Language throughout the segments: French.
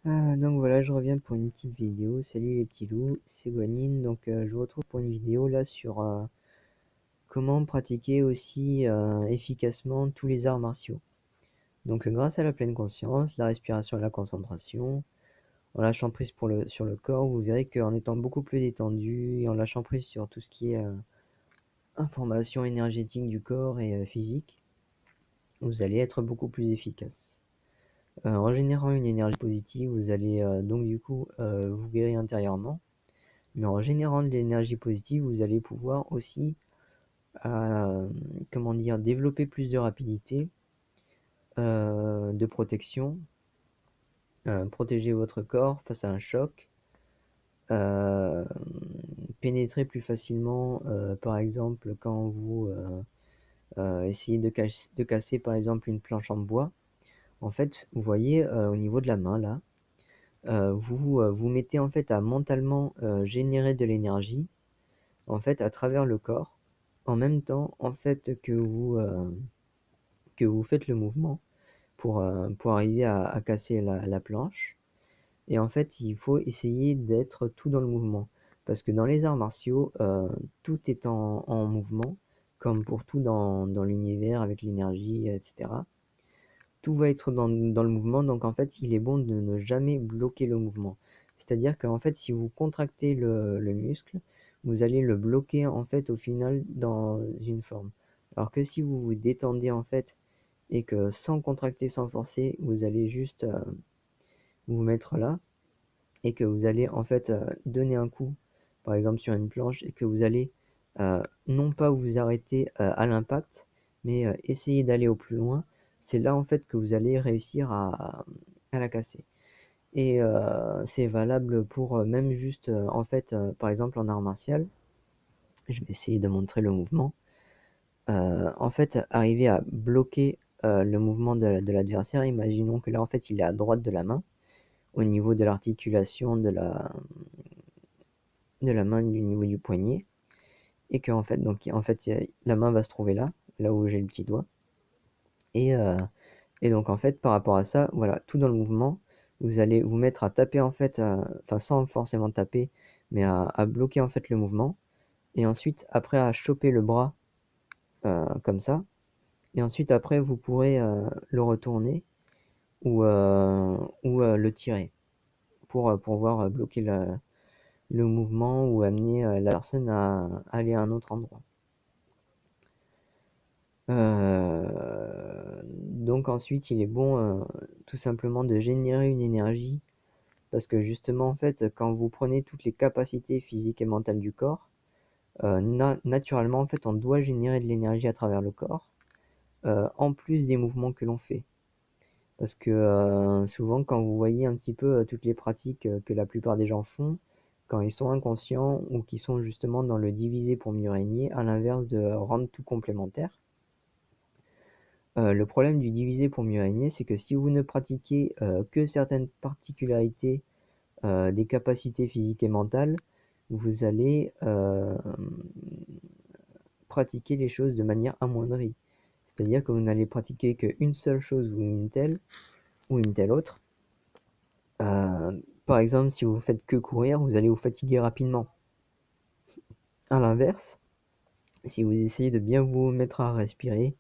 Donc voilà, je reviens pour une petite vidéo. Salut les petits loups, c'est Guanine. Je vous retrouve pour une vidéo là sur comment pratiquer aussi efficacement tous les arts martiaux. Grâce à la pleine conscience, la respiration et la concentration, en lâchant prise sur le corps, vous verrez qu'en étant beaucoup plus détendu et en lâchant prise sur tout ce qui est information énergétique du corps et physique, vous allez être beaucoup plus efficace. En générant une énergie positive, vous allez vous guérir intérieurement. Mais en générant de l'énergie positive, vous allez pouvoir aussi développer plus de rapidité, de protection, protéger votre corps face à un choc, euh, pénétrer plus facilement, par exemple quand vous essayez de casser par exemple une planche en bois. En fait, vous voyez au niveau de la main là, vous mettez en fait à mentalement générer de l'énergie en fait à travers le corps en même temps en fait que vous faites le mouvement pour arriver à casser la planche. Et en fait, il faut essayer d'être tout dans le mouvement. Parce que dans les arts martiaux, tout est en mouvement, comme pour tout dans l'univers avec l'énergie, etc. Tout va être dans le mouvement, donc en fait, il est bon de ne jamais bloquer le mouvement. C'est-à-dire qu'en fait, si vous contractez le muscle, vous allez le bloquer en fait au final dans une forme. Alors que si vous vous détendez en fait et que sans contracter, sans forcer, vous allez juste vous mettre là et que vous allez en fait donner un coup, par exemple sur une planche, et que vous allez non pas vous arrêter à l'impact, mais essayer d'aller au plus loin, c'est là en fait que vous allez réussir à la casser. Et c'est valable pour même juste en fait, par exemple en art martial, je vais essayer de montrer le mouvement. En fait, arriver à bloquer le mouvement de l'adversaire, imaginons que là en fait il est à droite de la main, au niveau de l'articulation de la main du niveau du poignet, et que en fait la main va se trouver là où j'ai le petit doigt, et, euh, et donc en fait par rapport à ça, voilà, tout dans le mouvement, vous allez vous mettre à taper en fait, enfin sans forcément taper, mais à bloquer en fait le mouvement, et ensuite après à choper le bras comme ça, et ensuite après vous pourrez le retourner ou le tirer pour pouvoir bloquer le mouvement ou amener la personne à aller à un autre endroit. Donc ensuite, il est bon tout simplement de générer une énergie parce que justement, en fait, quand vous prenez toutes les capacités physiques et mentales du corps, naturellement, en fait, on doit générer de l'énergie à travers le corps, en plus des mouvements que l'on fait. Parce que souvent, quand vous voyez un petit peu toutes les pratiques que la plupart des gens font, quand ils sont inconscients ou qui sont justement dans le diviser pour mieux régner, à l'inverse de rendre tout complémentaire, le problème du diviser pour mieux régner, c'est que si vous ne pratiquez que certaines particularités des capacités physiques et mentales, vous allez pratiquer les choses de manière amoindrie. C'est-à-dire que vous n'allez pratiquer qu'une seule chose ou une telle autre. Par exemple, si vous faites que courir, vous allez vous fatiguer rapidement. À l'inverse, si vous essayez de bien vous mettre à respirer,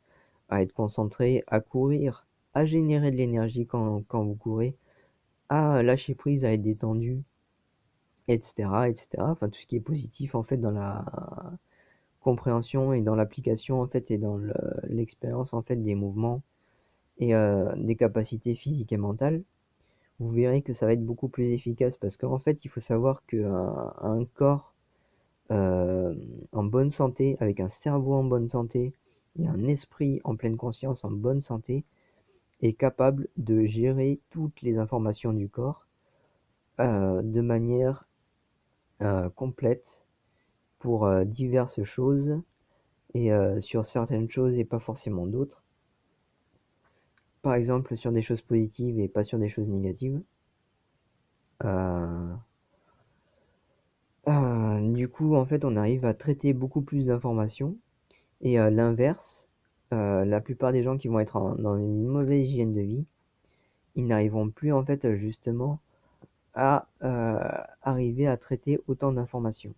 à être concentré, à courir, à générer de l'énergie quand vous courez, à lâcher prise, à être détendu, etc., etc. Enfin, tout ce qui est positif, en fait, dans la compréhension et dans l'application, en fait, et dans l'expérience, en fait, des mouvements et des capacités physiques et mentales, vous verrez que ça va être beaucoup plus efficace parce qu'en fait, il faut savoir qu'un corps euh, en bonne santé, avec un cerveau en bonne santé et un esprit en pleine conscience en bonne santé, est capable de gérer toutes les informations du corps de manière complète pour diverses choses et sur certaines choses et pas forcément d'autres. Par exemple, sur des choses positives et pas sur des choses négatives. Euh, du coup, en fait, on arrive à traiter beaucoup plus d'informations. Et l'inverse, la plupart des gens qui vont être dans une mauvaise hygiène de vie, ils n'arriveront plus en fait justement à arriver à traiter autant d'informations.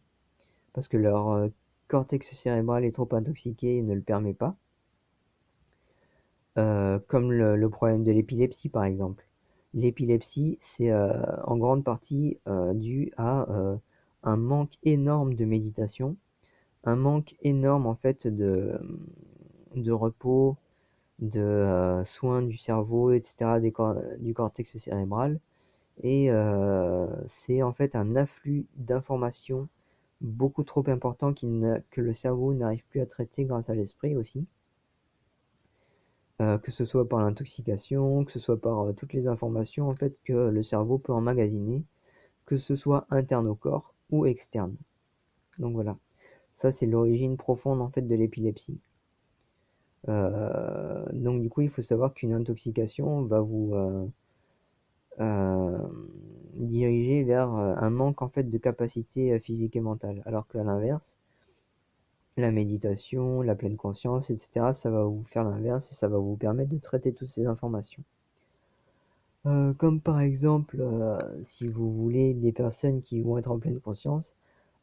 Parce que leur cortex cérébral est trop intoxiqué et ne le permet pas. Comme le problème de l'épilepsie par exemple. L'épilepsie, c'est en grande partie dû à un manque énorme de méditation, un manque énorme en fait de repos, de soins du cerveau, etc., du cortex cérébral. Et c'est en fait un afflux d'informations beaucoup trop important que le cerveau n'arrive plus à traiter grâce à l'esprit aussi. Que ce soit par l'intoxication, que ce soit par toutes les informations en fait que le cerveau peut emmagasiner, que ce soit interne au corps ou externe. Donc voilà, ça c'est l'origine profonde en fait de l'épilepsie. Donc du coup, il faut savoir qu'une intoxication va vous euh, diriger vers un manque en fait de capacité physique et mentale, alors qu'à l'inverse, la méditation, la pleine conscience, etc., ça va vous faire l'inverse et ça va vous permettre de traiter toutes ces informations. Comme par exemple, si vous voulez, des personnes qui vont être en pleine conscience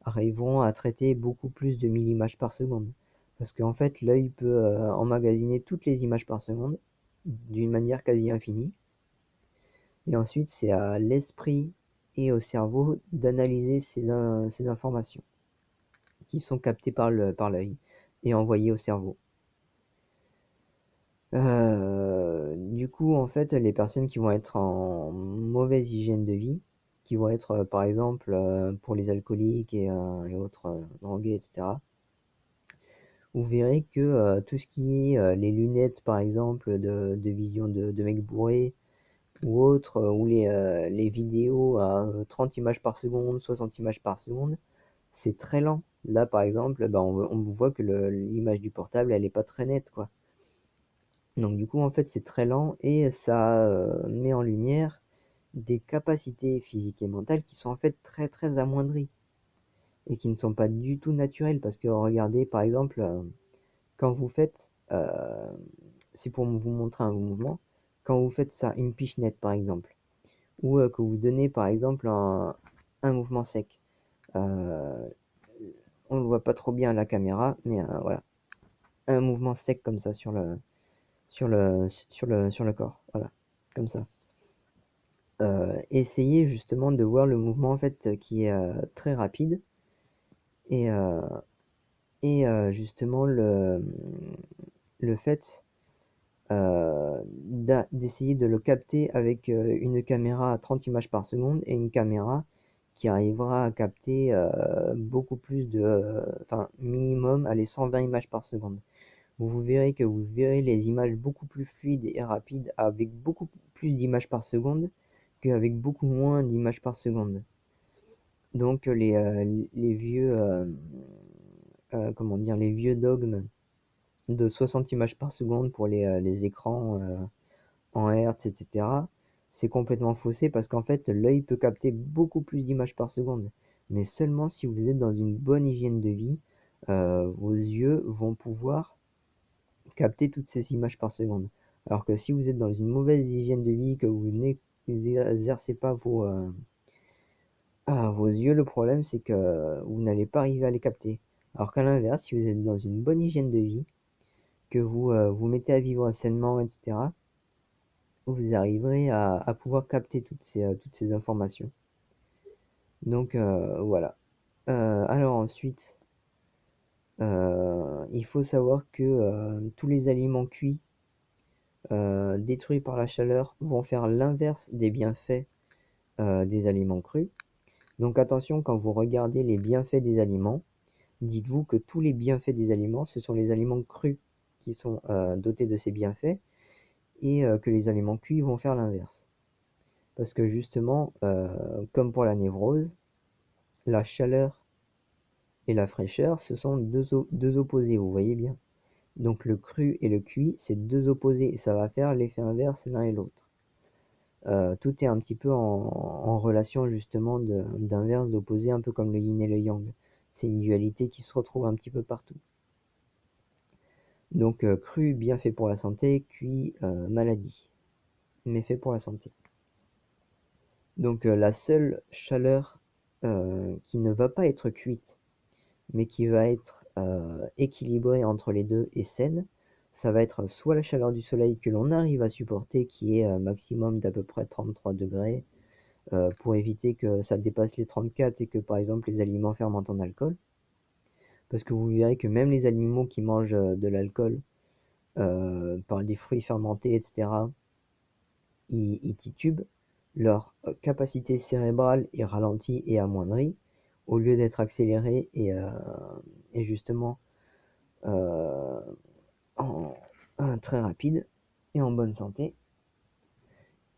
arriveront à traiter beaucoup plus de 1000 images par seconde. Parce qu'en fait, l'œil peut emmagasiner toutes les images par seconde d'une manière quasi infinie. Et ensuite, c'est à l'esprit et au cerveau d'analyser ces informations qui sont captées par l'œil et envoyées au cerveau. Du coup, en fait, les personnes qui vont être en mauvaise hygiène de vie, qui vont être, par exemple, pour les alcooliques et autres drogués, etc., vous verrez que tout ce qui est les lunettes, par exemple, de vision de mecs bourrés, ou autres, ou les vidéos à 30 images par seconde, 60 images par seconde, c'est très lent. Là, par exemple, bah, on voit que l'image du portable, elle est pas très nette, quoi. Donc du coup, en fait, c'est très lent et ça met en lumière des capacités physiques et mentales qui sont en fait très très amoindries et qui ne sont pas du tout naturelles parce que regardez, par exemple, quand vous faites, c'est pour vous montrer un mouvement, quand vous faites ça, une pichenette par exemple, ou que vous donnez par exemple un mouvement sec, euh, on ne le voit pas trop bien à la caméra, mais voilà, un mouvement sec comme ça sur le corps, voilà, comme ça. Essayez justement de voir le mouvement en fait qui est très rapide et, euh, et justement le fait d'essayer de le capter avec une caméra à 30 images par seconde et une caméra qui arrivera à capter beaucoup plus enfin minimum, allez, 120 images par seconde. Vous verrez que vous verrez les images beaucoup plus fluides et rapides avec beaucoup plus d'images par seconde qu'avec beaucoup moins d'images par seconde. Donc les vieux comment dire, les vieux dogmes de 60 images par seconde pour les écrans en Hertz, etc., c'est complètement faussé parce qu'en fait l'œil peut capter beaucoup plus d'images par seconde, mais seulement si vous êtes dans une bonne hygiène de vie, vos yeux vont pouvoir capter toutes ces images par seconde. Alors que si vous êtes dans une mauvaise hygiène de vie, que vous n'exercez pas vos yeux, le problème c'est que vous n'allez pas arriver à les capter. Alors qu'à l'inverse, si vous êtes dans une bonne hygiène de vie, que vous vous mettez à vivre sainement, etc., vous arriverez à pouvoir capter toutes ces informations. Donc voilà. Alors ensuite, il faut savoir que tous les aliments cuits détruits par la chaleur vont faire l'inverse des bienfaits des aliments crus. Donc attention, quand vous regardez les bienfaits des aliments, dites-vous que tous les bienfaits des aliments, ce sont les aliments crus qui sont dotés de ces bienfaits et que les aliments cuits vont faire l'inverse. Parce que justement, comme pour la névrose, la chaleur et la fraîcheur, ce sont deux opposés, vous voyez bien. Donc le cru et le cuit, c'est deux opposés et ça va faire l'effet inverse l'un et l'autre. Tout est un petit peu en relation justement d'inverse, d'opposé, un peu comme le yin et le yang. C'est une dualité qui se retrouve un petit peu partout. Donc cru, bien fait pour la santé, cuit, maladie, méfait pour la santé. Donc la seule chaleur qui ne va pas être cuite, mais qui va être équilibrée entre les deux et saine, ça va être soit la chaleur du soleil que l'on arrive à supporter, qui est un maximum d'à peu près 33 degrés, pour éviter que ça dépasse les 34 et que par exemple les aliments fermentent en alcool. Parce que vous verrez que même les animaux qui mangent de l'alcool, par des fruits fermentés, etc., ils titubent, leur capacité cérébrale est ralentie et amoindrie, au lieu d'être accélérée et justement euh, en, très rapide et en bonne santé.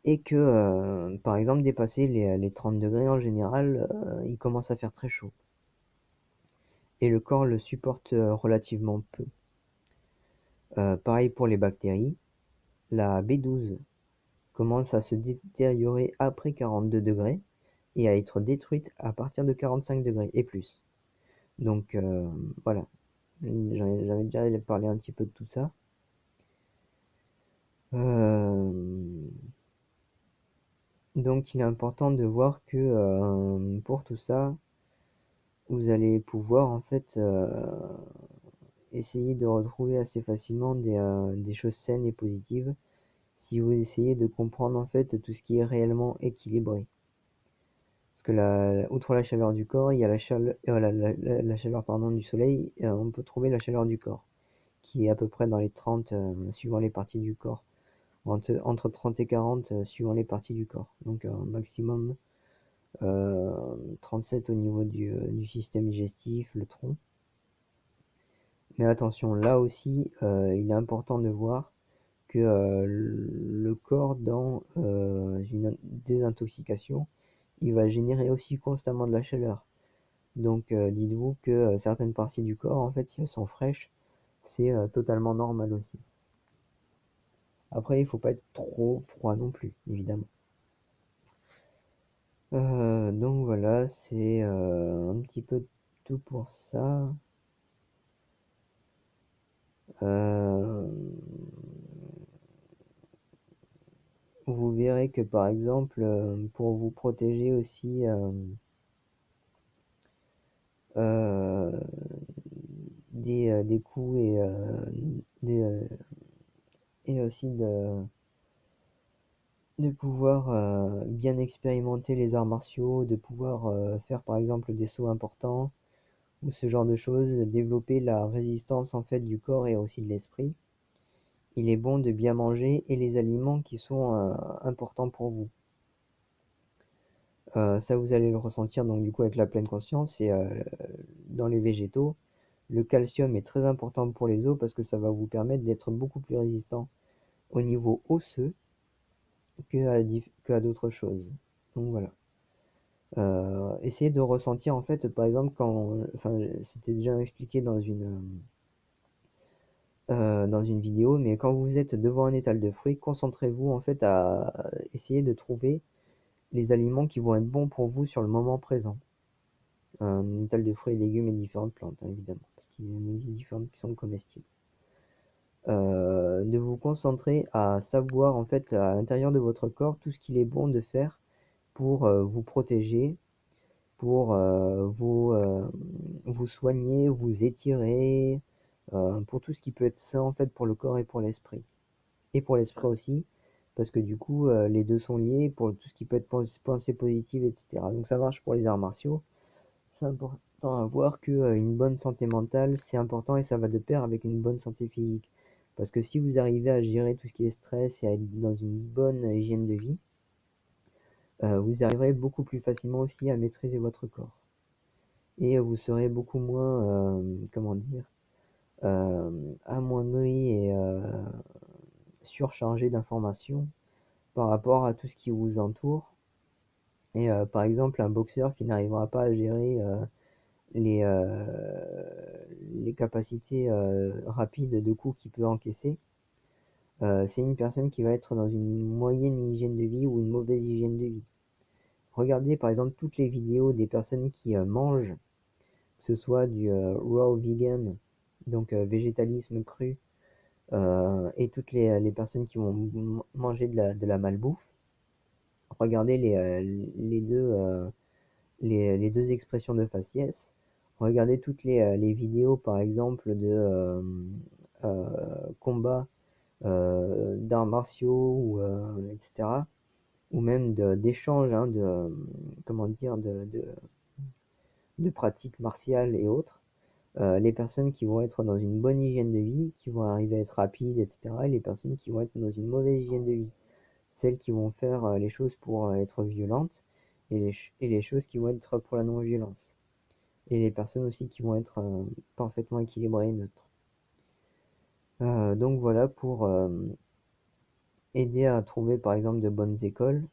Et que, par exemple, dépasser les 30 degrés en général, il commence à faire très chaud. Et le corps le supporte relativement peu. Pareil pour les bactéries. La B12 commence à se détériorer après 42 degrés et à être détruite à partir de 45 degrés et plus. Donc voilà, j'avais déjà parlé un petit peu de tout ça. Donc il est important de voir que pour tout ça, vous allez pouvoir en fait essayer de retrouver assez facilement des choses saines et positives si vous essayez de comprendre en fait tout ce qui est réellement équilibré. Parce que outre la chaleur du corps, il y a la chaleur pardon, du soleil, on peut trouver la chaleur du corps, qui est à peu près dans les 30 suivant les parties du corps. Entre 30 et 40 suivant les parties du corps. Donc un maximum 37 au niveau du système digestif, le tronc. Mais attention, là aussi, il est important de voir que le corps, dans une désintoxication, il va générer aussi constamment de la chaleur. Donc dites-vous que certaines parties du corps, en fait, si elles sont fraîches, c'est totalement normal aussi. Après, il faut pas être trop froid non plus, évidemment. Donc voilà, c'est un petit peu tout pour ça. Euh, Vous verrez que par exemple, pour vous protéger aussi euh, des coups des, euh, et aussi de pouvoir bien expérimenter les arts martiaux, de pouvoir faire par exemple des sauts importants ou ce genre de choses, développer la résistance en fait du corps et aussi de l'esprit. Il est bon de bien manger et les aliments qui sont importants pour vous. Ça, vous allez le ressentir donc du coup avec la pleine conscience et dans les végétaux. Le calcium est très important pour les os parce que ça va vous permettre d'être beaucoup plus résistant au niveau osseux que à d'autres choses. Donc voilà. Essayez de ressentir en fait, par exemple, enfin, c'était déjà expliqué dans une vidéo, mais quand vous êtes devant un étal de fruits, concentrez-vous en fait à essayer de trouver les aliments qui vont être bons pour vous sur le moment présent. Un étal de fruits et légumes et différentes plantes, hein, évidemment, parce qu'il y en a différentes qui sont comestibles. De vous concentrer à savoir en fait à l'intérieur de votre corps tout ce qu'il est bon de faire pour vous protéger, pour vous soigner, vous étirer, pour tout ce qui peut être sain en fait pour le corps et pour l'esprit. Et pour l'esprit aussi, parce que du coup les deux sont liés pour tout ce qui peut être pensée positive, etc. Donc ça marche pour les arts martiaux. C'est important à voir que une bonne santé mentale, c'est important et ça va de pair avec une bonne santé physique. Parce que si vous arrivez à gérer tout ce qui est stress et à être dans une bonne hygiène de vie, vous arriverez beaucoup plus facilement aussi à maîtriser votre corps. Et vous serez beaucoup moins, comment dire, amoindri et surchargé d'informations par rapport à tout ce qui vous entoure. Et par exemple, un boxeur qui n'arrivera pas à gérer les, euh, les capacités rapides de coups qu'il peut encaisser, c'est une personne qui va être dans une moyenne hygiène de vie ou une mauvaise hygiène de vie. Regardez par exemple toutes les vidéos des personnes qui mangent, que ce soit du raw vegan, donc végétalisme cru, et toutes les personnes qui vont manger de la malbouffe, regardez les deux expressions de faciès. Regardez toutes les vidéos, par exemple, de combats d'arts martiaux, ou etc. Ou même d'échanges, hein, comment dire, de pratiques martiales et autres. Les personnes qui vont être dans une bonne hygiène de vie, qui vont arriver à être rapides, etc. Et les personnes qui vont être dans une mauvaise hygiène de vie. Celles qui vont faire les choses pour être violentes, et les choses qui vont être pour la non-violence. Et les personnes aussi qui vont être parfaitement équilibrées et neutres. Donc voilà, pour aider à trouver par exemple de bonnes écoles,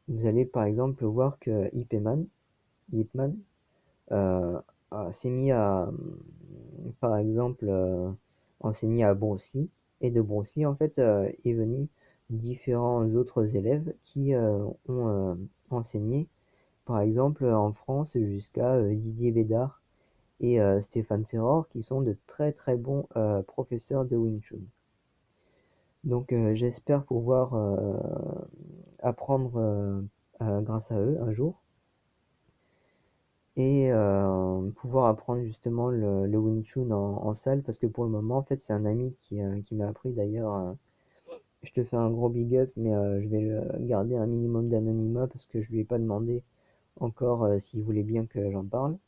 vous allez par exemple voir que Ip Man euh, s'est mis à, par exemple, enseigner à Bruce Lee. Et de Bruce Lee, en fait, est venu différents autres élèves qui ont enseigné, par exemple, en France, jusqu'à Didier Bédard et Stéphane Serror, qui sont de très très bons professeurs de Wing Chun. Donc j'espère pouvoir apprendre grâce à eux un jour, et pouvoir apprendre justement le Wing Chun en salle, parce que pour le moment, en fait, c'est un ami qui m'a appris d'ailleurs. Je te fais un gros big up, mais je vais garder un minimum d'anonymat parce que je lui ai pas demandé encore s'il voulait bien que j'en parle.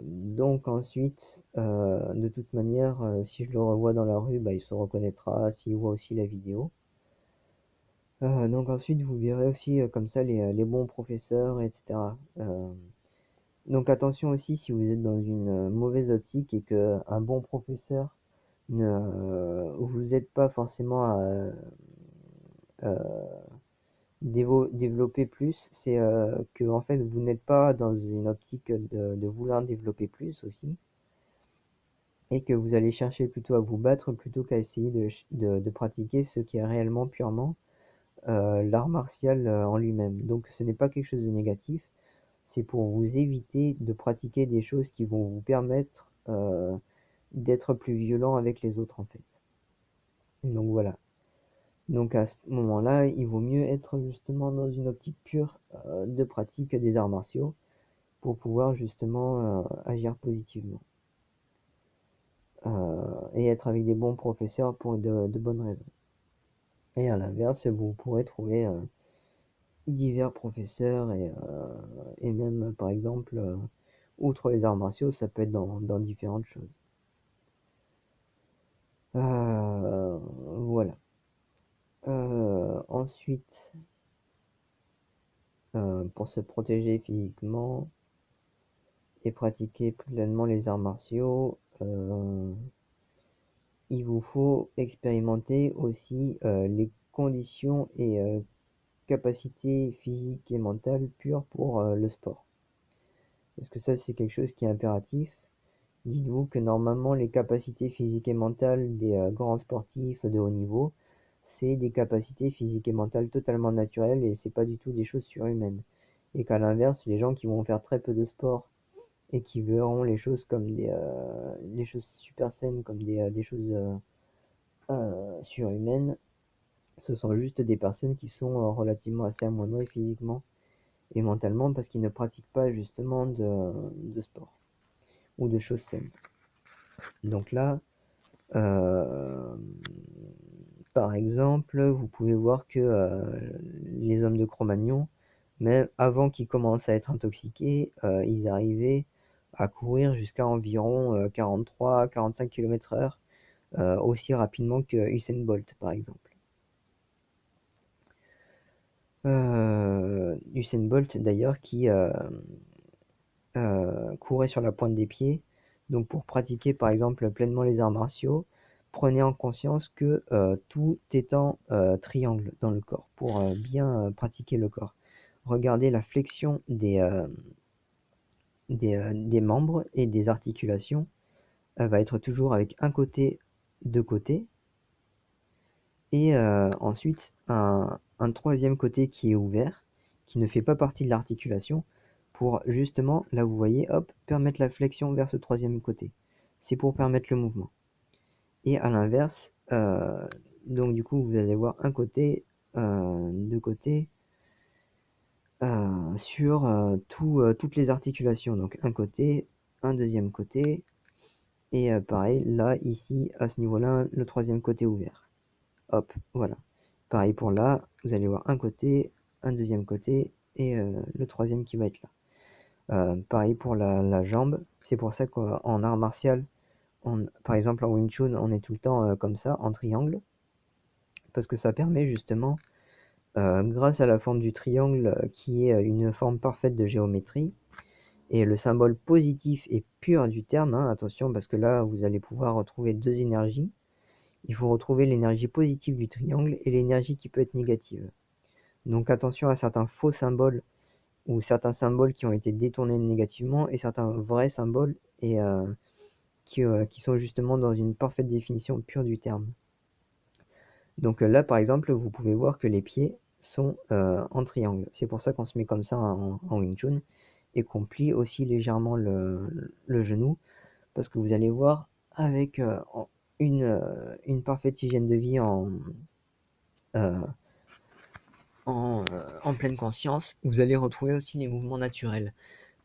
Donc ensuite, de toute manière, si je le revois dans la rue, bah, il se reconnaîtra s'il voit aussi la vidéo. Donc ensuite, vous verrez aussi comme ça les bons professeurs, etc. Donc attention aussi, si vous êtes dans une mauvaise optique et que un bon professeur ne vous aide pas forcément à développer plus, c'est que en fait vous n'êtes pas dans une optique de vouloir développer plus aussi, et que vous allez chercher plutôt à vous battre plutôt qu'à essayer de pratiquer ce qui est réellement purement l'art martial en lui-même. Donc ce n'est pas quelque chose de négatif, c'est pour vous éviter de pratiquer des choses qui vont vous permettre d'être plus violent avec les autres en fait. Donc voilà. Donc à ce moment-là, il vaut mieux être justement dans une optique pure de pratique des arts martiaux pour pouvoir justement agir positivement. Et être avec des bons professeurs pour de bonnes raisons. Et à l'inverse, vous pourrez trouver divers professeurs, et même par exemple, outre les arts martiaux, ça peut être dans différentes choses. Voilà. Ensuite, pour se protéger physiquement et pratiquer pleinement les arts martiaux, il vous faut expérimenter aussi les conditions et capacités physiques et mentales pures pour le sport. Parce que ça, c'est quelque chose qui est impératif. Dites-vous que normalement, les capacités physiques et mentales des grands sportifs de haut niveau, c'est des capacités physiques et mentales totalement naturelles, et c'est pas du tout des choses surhumaines. Et qu'à l'inverse, les gens qui vont faire très peu de sport et qui verront les choses comme les choses super saines comme des choses surhumaines, ce sont juste des personnes qui sont relativement assez amoindries physiquement et mentalement parce qu'ils ne pratiquent pas justement de sport ou de choses saines. Donc là, par exemple, vous pouvez voir que les hommes de Cro-Magnon, même avant qu'ils commencent à être intoxiqués, ils arrivaient à courir jusqu'à environ 43-45 km/h, aussi rapidement que Usain Bolt, par exemple. Usain Bolt, d'ailleurs, qui courait sur la pointe des pieds. Donc pour pratiquer, par exemple, pleinement les arts martiaux, prenez en conscience que tout est en triangle dans le corps pour bien pratiquer le corps. Regardez la flexion des membres et des articulations. Elle va être toujours avec un côté, deux côtés, et ensuite un troisième côté qui est ouvert, qui ne fait pas partie de l'articulation, pour justement, là vous voyez, hop, permettre la flexion vers ce troisième côté. C'est pour permettre le mouvement. Et à l'inverse, Donc du coup, vous allez voir un côté, deux côtés, sur toutes les articulations. Donc un côté, un deuxième côté, et pareil, là, ici, à ce niveau-là, le troisième côté ouvert. Hop, voilà. Pareil pour là, vous allez voir un côté, un deuxième côté, et le troisième qui va être là. Pareil pour la jambe. C'est pour ça qu'en art martial, par exemple en Wing Chun, on est tout le temps comme ça, en triangle, parce que ça permet justement, grâce à la forme du triangle qui est une forme parfaite de géométrie, et le symbole positif et pur du terme, hein, attention, parce que là, vous allez pouvoir retrouver deux énergies. Il faut retrouver l'énergie positive du triangle et l'énergie qui peut être négative. Donc attention à certains faux symboles ou certains symboles qui ont été détournés négativement et certains vrais symboles et qui sont justement dans une parfaite définition pure du terme. Donc là, par exemple, vous pouvez voir que les pieds sont en triangle. C'est pour ça qu'on se met comme ça en Wing Chun et qu'on plie aussi légèrement le genou, parce que vous allez voir avec une parfaite hygiène de vie euh, en pleine conscience, vous allez retrouver aussi les mouvements naturels.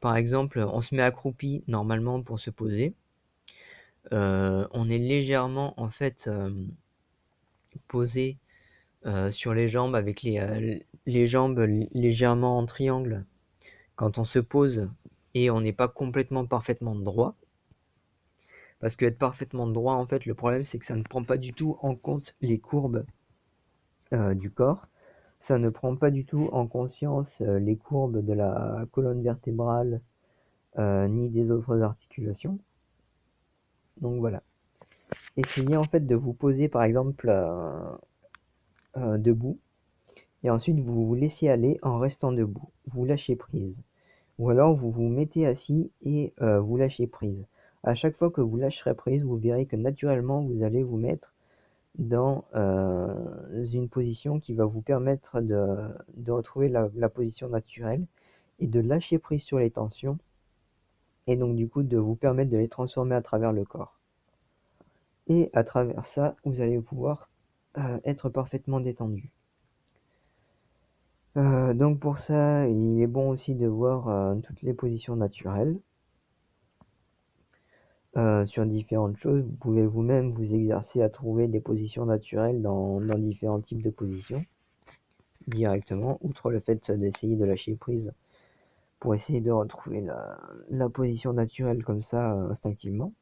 Par exemple, on se met accroupi normalement pour se poser. On est légèrement en fait posé sur les jambes avec les jambes légèrement en triangle quand on se pose et on n'est pas complètement parfaitement droit. Parce que être parfaitement droit, en fait, le problème c'est que ça ne prend pas du tout en compte les courbes du corps. Ça ne prend pas du tout en conscience les courbes de la colonne vertébrale ni des autres articulations. Donc voilà. Essayez en fait de vous poser par exemple debout et ensuite vous vous laissez aller en restant debout. Vous lâchez prise. Ou alors vous vous mettez assis et vous lâchez prise. À chaque fois que vous lâcherez prise, vous verrez que naturellement vous allez vous mettre dans une position qui va vous permettre de retrouver la position naturelle et de lâcher prise sur les tensions et donc du coup de vous permettre de les transformer à travers le corps. Et à travers ça, vous allez pouvoir être parfaitement détendu. Donc pour ça, il est bon aussi de voir toutes les positions naturelles. Sur différentes choses, vous pouvez vous-même vous exercer à trouver des positions naturelles dans différents types de positions directement, outre le fait d'essayer de lâcher prise pour essayer de retrouver la position naturelle comme ça instinctivement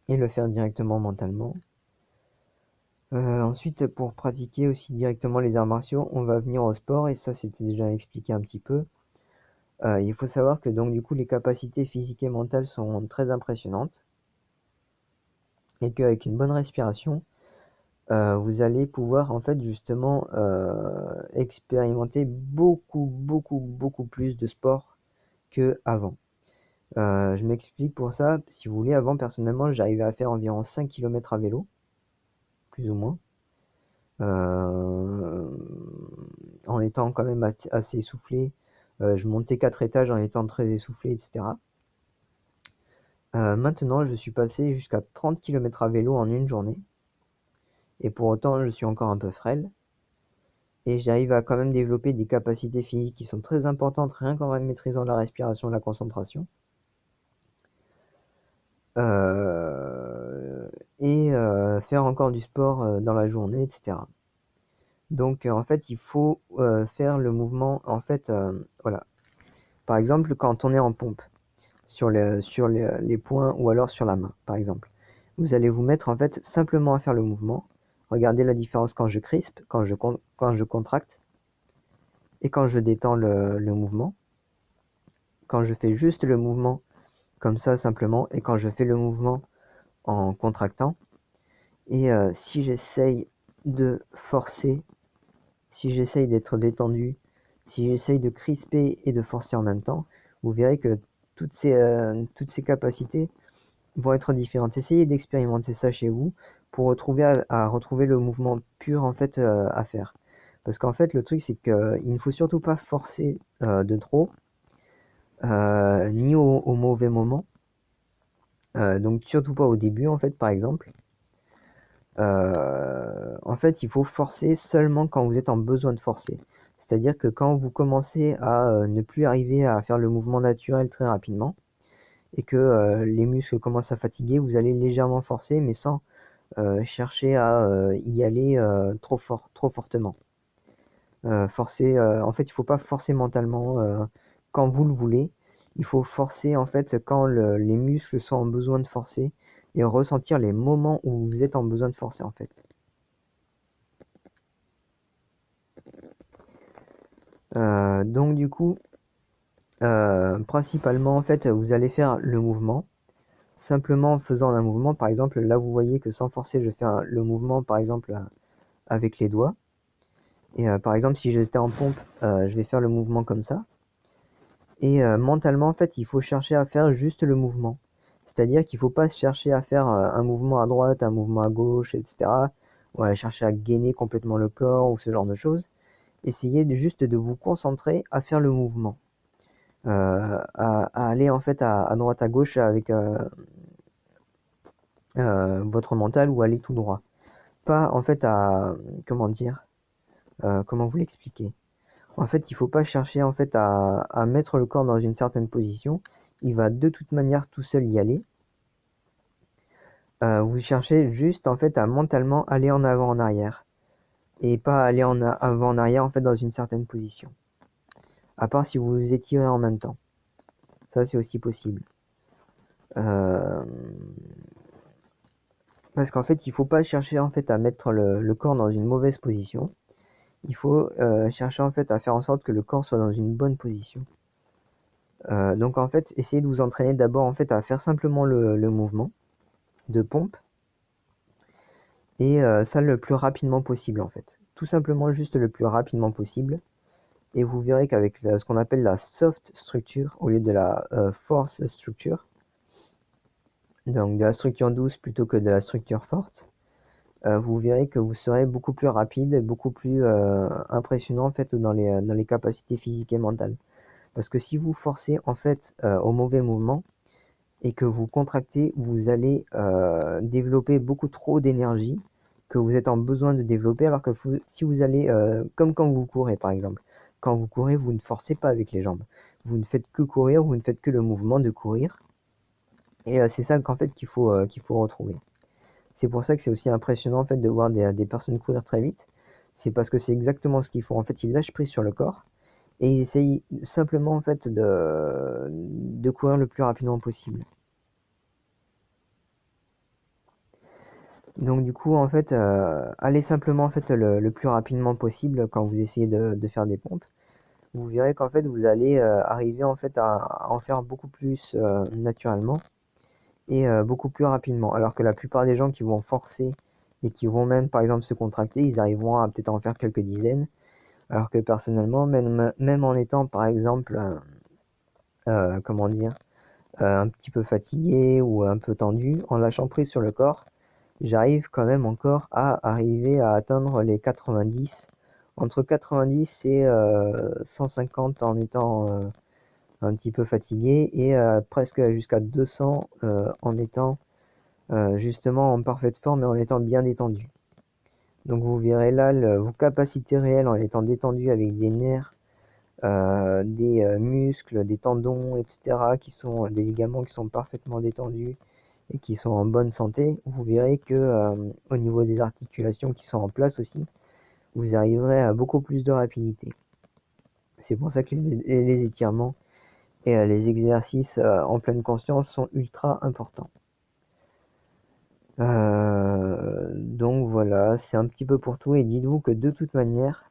et le faire directement mentalement. Ensuite, pour pratiquer aussi directement les arts martiaux, on va venir au sport et ça c'était déjà expliqué un petit peu. Il faut savoir que donc du coup les capacités physiques et mentales sont très impressionnantes et qu'avec une bonne respiration, vous allez pouvoir en fait justement expérimenter beaucoup plus de sport qu'avant. Je m'explique pour ça. Si vous voulez, avant personnellement j'arrivais à faire environ 5 km à vélo, plus ou moins, en étant quand même assez essoufflé. Je montais 4 étages en étant très essoufflé, etc. Maintenant je suis passé jusqu'à 30 km à vélo en une journée. Et pour autant je suis encore un peu frêle. Et j'arrive à quand même développer des capacités physiques qui sont très importantes, rien qu'en maîtrisant la respiration et la concentration. Et faire encore du sport dans la journée, etc. Donc en fait, il faut faire le mouvement, en fait, voilà. Par exemple, quand on est en pompe, sur les poings ou alors sur la main, par exemple, vous allez vous mettre en fait simplement à faire le mouvement. Regardez la différence quand je crispe, quand je contracte, et quand je détends le mouvement, quand je fais juste le mouvement comme ça simplement, et quand je fais le mouvement en contractant, et si j'essaye de forcer, si j'essaye d'être détendu, si j'essaye de crisper et de forcer en même temps, vous verrez que toutes ces capacités vont être différentes. Essayez d'expérimenter ça chez vous pour à retrouver le mouvement pur en fait à faire. Parce qu'en fait, le truc, c'est qu'il ne faut surtout pas forcer de trop, ni au mauvais moment. Donc surtout pas au début, en fait, par exemple. En fait, il faut forcer seulement quand vous êtes en besoin de forcer. C'est-à-dire que quand vous commencez à ne plus arriver à faire le mouvement naturel très rapidement et que les muscles commencent à fatiguer, vous allez légèrement forcer, mais sans chercher à y aller trop fortement. Forcer, en fait, il faut pas forcer mentalement quand vous le voulez. Il faut forcer en fait quand les muscles sont en besoin de forcer et ressentir les moments où vous êtes en besoin de forcer en fait. Donc du coup, principalement en fait, vous allez faire le mouvement simplement en faisant un mouvement. Par exemple, là vous voyez que sans forcer, je fais le mouvement par exemple avec les doigts. Et par exemple, si j'étais en pompe, je vais faire le mouvement comme ça. Et mentalement, en fait, il faut chercher à faire juste le mouvement. C'est-à-dire qu'il ne faut pas chercher à faire un mouvement à droite, un mouvement à gauche, etc. Ou à chercher à gainer complètement le corps ou ce genre de choses. Essayez juste de vous concentrer à faire le mouvement. À aller en fait à droite à gauche avec votre mental ou aller tout droit. Pas en fait à comment dire, comment vous l'expliquer. En fait, il faut pas chercher en fait à mettre le corps dans une certaine position. Il va de toute manière tout seul y aller. Vous cherchez juste en fait à mentalement aller en avant en arrière et pas aller en avant en arrière en fait dans une certaine position. À part si vous vous étirez en même temps. Ça c'est aussi possible. Euh, Parce qu'en fait, il faut pas chercher en fait à mettre le corps dans une mauvaise position. Il faut chercher en fait à faire en sorte que le corps soit dans une bonne position. Donc en fait, essayez de vous entraîner d'abord en fait à faire simplement le mouvement de pompe et ça le plus rapidement possible en fait. Tout simplement juste le plus rapidement possible et vous verrez qu'avec ce qu'on appelle la soft structure au lieu de la force structure, donc de la structure douce plutôt que de la structure forte, vous verrez que vous serez beaucoup plus rapide et beaucoup plus impressionnant en fait dans les capacités physiques et mentales. Parce que si vous forcez en fait au mauvais mouvement et que vous contractez, vous allez développer beaucoup trop d'énergie que vous êtes en besoin de développer alors que si vous allez, comme quand vous courez par exemple, quand vous courez, vous ne forcez pas avec les jambes. Vous ne faites que courir, vous ne faites que le mouvement de courir. Et c'est ça qu'en fait qu'il faut retrouver. C'est pour ça que c'est aussi impressionnant en fait de voir des personnes courir très vite. C'est parce que c'est exactement ce qu'ils font. En fait, ils lâchent prise sur le corps et ils essayent simplement en fait de courir le plus rapidement possible. Donc du coup en fait, allez simplement en fait le plus rapidement possible quand vous essayez de faire des pompes. Vous verrez qu'en fait vous allez arriver en fait à en faire beaucoup plus naturellement et beaucoup plus rapidement. Alors que la plupart des gens qui vont forcer et qui vont même par exemple se contracter, ils arriveront à peut-être en faire quelques dizaines. Alors que personnellement, même en étant par exemple, comment dire, un petit peu fatigué ou un peu tendu, en lâchant prise sur le corps, j'arrive quand même encore à arriver à atteindre les 90, entre 90 et 150 en étant un petit peu fatigué et presque jusqu'à 200 en étant justement en parfaite forme et en étant bien détendu. Donc vous verrez là vos capacités réelles en étant détendu avec des nerfs, des muscles, des tendons, etc., qui sont des ligaments qui sont parfaitement détendus et qui sont en bonne santé. Vous verrez que au niveau des articulations qui sont en place aussi, vous arriverez à beaucoup plus de rapidité. C'est pour ça que les étirements et les exercices en pleine conscience sont ultra importants. Donc voilà, c'est un petit peu pour tout et dites-vous que de toute manière,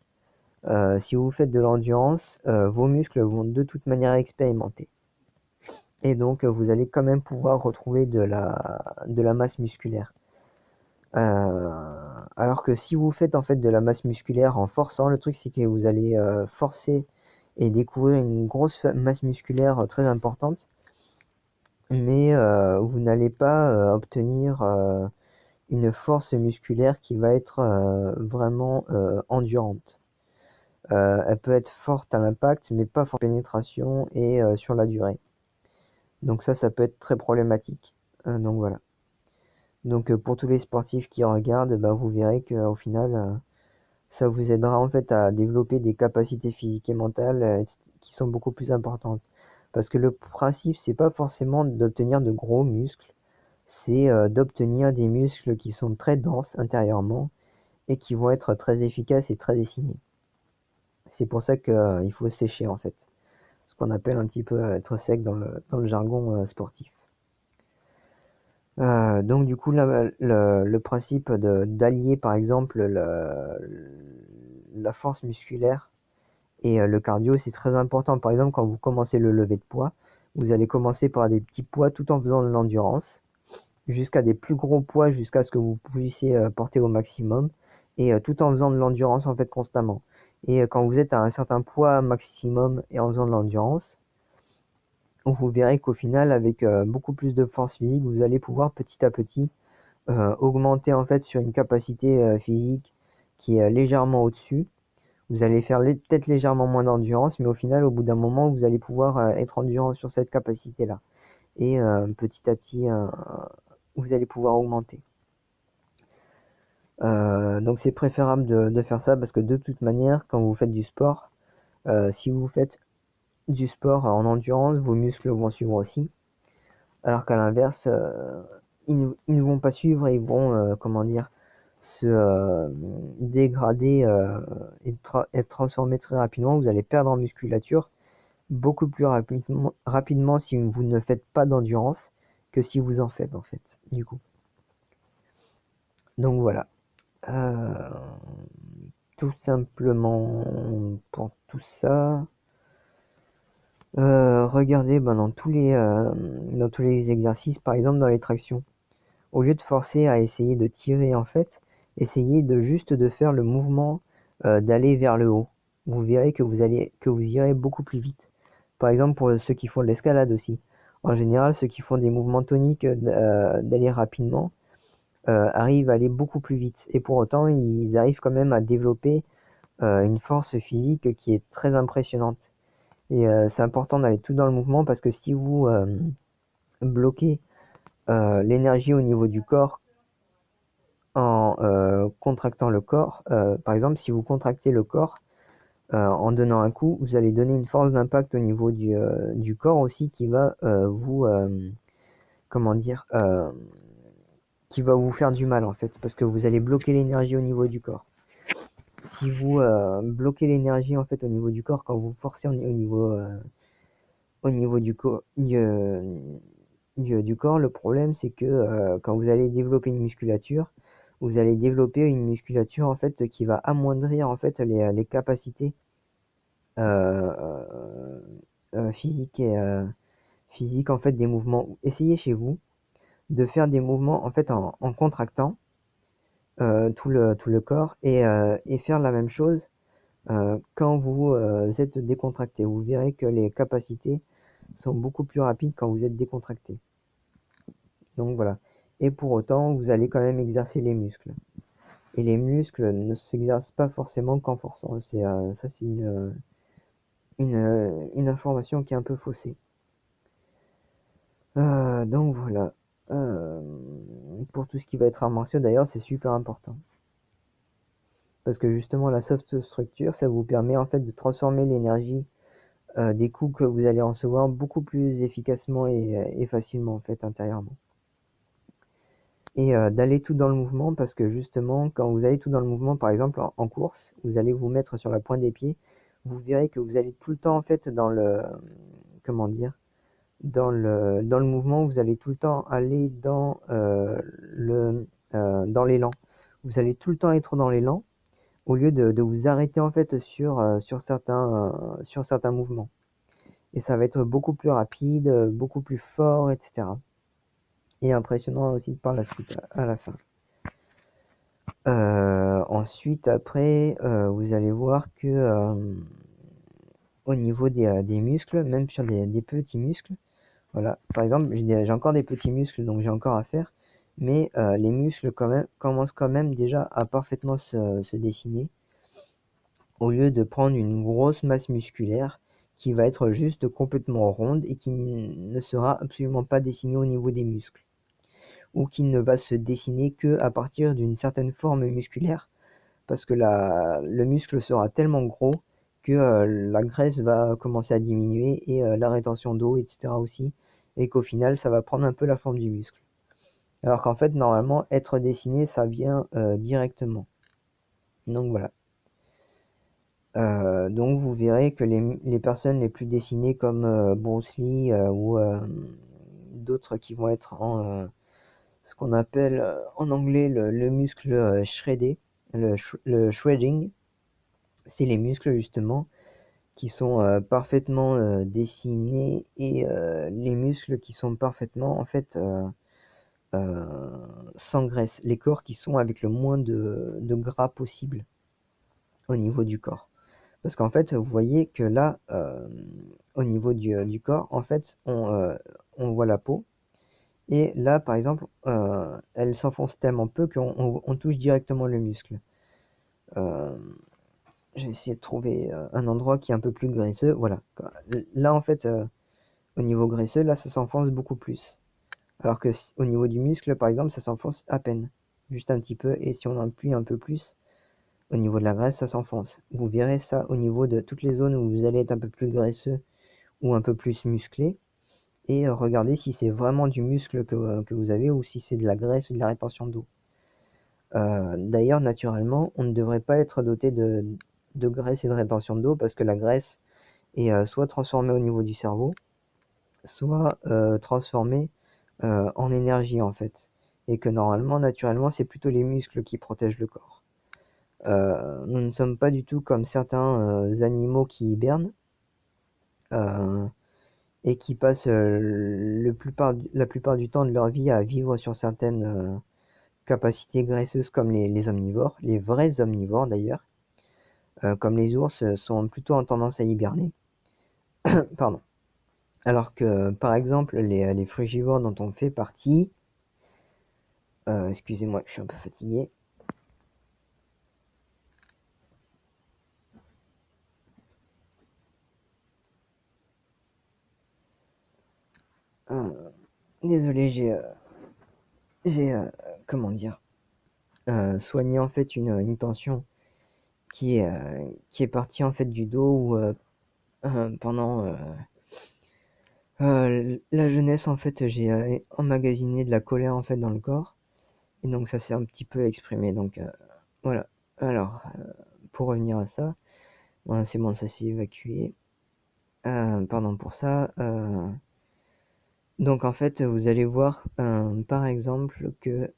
si vous faites de l'endurance, vos muscles vont de toute manière expérimenter. Et donc vous allez quand même pouvoir retrouver de la masse musculaire. Alors que si vous faites en fait de la masse musculaire en forçant, le truc c'est que vous allez forcer et découvrir une grosse masse musculaire très importante, mais vous n'allez pas obtenir une force musculaire qui va être vraiment endurante. Elle peut être forte à l'impact, mais pas forte en pénétration et sur la durée. Donc ça peut être très problématique. Donc voilà. Donc pour tous les sportifs qui regardent, bah, vous verrez qu'au final, ça vous aidera en fait à développer des capacités physiques et mentales qui sont beaucoup plus importantes. Parce que le principe, c'est pas forcément d'obtenir de gros muscles, c'est d'obtenir des muscles qui sont très denses intérieurement et qui vont être très efficaces et très dessinés. C'est pour ça qu'il faut sécher en fait, ce qu'on appelle un petit peu être sec dans le jargon sportif. Donc du coup, le principe d'allier par exemple la force musculaire et le cardio, c'est très important. Par exemple, quand vous commencez le lever de poids, vous allez commencer par des petits poids tout en faisant de l'endurance, jusqu'à des plus gros poids, jusqu'à ce que vous puissiez porter au maximum, et tout en faisant de l'endurance en fait constamment. Et quand vous êtes à un certain poids maximum et en faisant de l'endurance, vous verrez qu'au final, avec beaucoup plus de force physique, vous allez pouvoir petit à petit augmenter en fait sur une capacité physique qui est légèrement au-dessus. Vous allez faire peut-être légèrement moins d'endurance, mais au final, au bout d'un moment, vous allez pouvoir être endurant sur cette capacité-là. Et petit à petit, vous allez pouvoir augmenter. Donc c'est préférable de faire ça parce que de toute manière, quand vous faites du sport, si vous faites du sport en endurance, vos muscles vont suivre aussi. Alors qu'à l'inverse, ils ne vont pas suivre et ils vont, comment dire, se dégrader et être transformés très rapidement. Vous allez perdre en musculature beaucoup plus rapidement si vous ne faites pas d'endurance que si vous en faites en fait, du coup. Donc voilà. Euh, Tout simplement pour tout ça. Regardez dans tous les exercices, par exemple dans les tractions. Au lieu de forcer à essayer de tirer en fait, essayez de juste de faire le mouvement d'aller vers le haut. Vous verrez que vous irez beaucoup plus vite. Par exemple pour ceux qui font de l'escalade aussi. En général, ceux qui font des mouvements toniques d'aller rapidement arrivent à aller beaucoup plus vite. Et pour autant, ils arrivent quand même à développer une force physique qui est très impressionnante. Et c'est important d'aller tout dans le mouvement parce que si vous bloquez l'énergie au niveau du corps en contractant le corps, par exemple, si vous contractez le corps en donnant un coup, vous allez donner une force d'impact au niveau du corps aussi qui va comment dire, qui va vous faire du mal en fait, parce que vous allez bloquer l'énergie au niveau du corps. Si vous bloquez l'énergie en fait au niveau du corps, quand vous forcez au niveau du corps, le problème c'est que quand vous allez développer une musculature, vous allez développer une musculature en fait qui va amoindrir en fait les capacités physiques et physiques en fait des mouvements. Essayez chez vous de faire des mouvements en fait en contractant tout le corps et faire la même chose quand vous êtes décontracté. Vous verrez que les capacités sont beaucoup plus rapides quand vous êtes décontracté. Donc voilà. Et pour autant, vous allez quand même exercer les muscles. Et les muscles ne s'exercent pas forcément qu'en forçant. Ça, c'est une information qui est un peu faussée. Donc voilà. Euh, pour tout ce qui va être arts martiaux, d'ailleurs, c'est super important. Parce que justement, la soft structure, ça vous permet en fait de transformer l'énergie des coups que vous allez recevoir beaucoup plus efficacement et facilement en fait intérieurement. Et d'aller tout dans le mouvement parce que justement quand vous allez tout dans le mouvement, par exemple en course, vous allez vous mettre sur la pointe des pieds, vous verrez que vous allez tout le temps en fait dans le comment dire dans le mouvement, vous allez tout le temps aller dans l'élan. Vous allez tout le temps être dans l'élan au lieu de vous arrêter en fait sur certains mouvements. Et ça va être beaucoup plus rapide, beaucoup plus fort, etc. Et impressionnant aussi par la suite, à la fin. Ensuite, après, vous allez voir que au niveau des muscles, même sur des petits muscles, voilà, par exemple, j'ai encore des petits muscles, donc j'ai encore à faire, mais les muscles quand même, commencent quand même déjà à parfaitement se dessiner, au lieu de prendre une grosse masse musculaire qui va être juste complètement ronde et qui ne sera absolument pas dessinée au niveau des muscles. ou qui ne va se dessiner que à partir d'une certaine forme musculaire, parce que le muscle sera tellement gros que la graisse va commencer à diminuer et la rétention d'eau, etc. aussi, et qu'au final, ça va prendre un peu la forme du muscle. Alors qu'en fait, normalement, être dessiné, ça vient directement. Donc voilà. Donc vous verrez que les personnes les plus dessinées comme Bruce Lee ou d'autres qui vont être en ce qu'on appelle en anglais le muscle shreddé, le shredding, c'est les muscles justement qui sont parfaitement dessinés et les muscles qui sont parfaitement en fait euh, sans graisse, les corps qui sont avec le moins de gras possible au niveau du corps. Parce qu'en fait, vous voyez que là, au niveau du corps, en fait, on voit la peau. Et là, par exemple, elle s'enfonce tellement peu qu'on touche directement le muscle. Euh, J'ai essayé de trouver un endroit qui est un peu plus graisseux. Voilà. Là, en fait, au niveau graisseux, là, ça s'enfonce beaucoup plus. Alors que au niveau du muscle, par exemple, ça s'enfonce à peine. Juste un petit peu. Et si on appuie un peu plus, au niveau de la graisse, ça s'enfonce. Vous verrez ça au niveau de toutes les zones où vous allez être un peu plus graisseux ou un peu plus musclé. Et regardez si c'est vraiment du muscle que vous avez ou si c'est de la graisse ou de la rétention d'eau. D'ailleurs, naturellement, on ne devrait pas être doté de graisse et de rétention d'eau parce que la graisse est soit transformée au niveau du cerveau, soit transformée en énergie en fait. Et que normalement, naturellement, c'est plutôt les muscles qui protègent le corps. Nous ne sommes pas du tout comme certains animaux qui hibernent euh, et qui passent la plupart du temps de leur vie à vivre sur certaines capacités graisseuses comme les omnivores, les vrais omnivores d'ailleurs, comme les ours sont plutôt en tendance à hiberner. Pardon. Alors que par exemple les frugivores dont on fait partie, excusez-moi, je suis un peu fatigué. Désolé, j'ai comment dire, soigné en fait une tension qui est partie en fait du dos où pendant la jeunesse en fait j'ai emmagasiné de la colère en fait dans le corps et donc ça s'est un petit peu exprimé donc voilà. Alors pour revenir à ça, voilà, c'est bon, ça s'est évacué. Pardon pour ça. Donc en fait vous allez voir par exemple que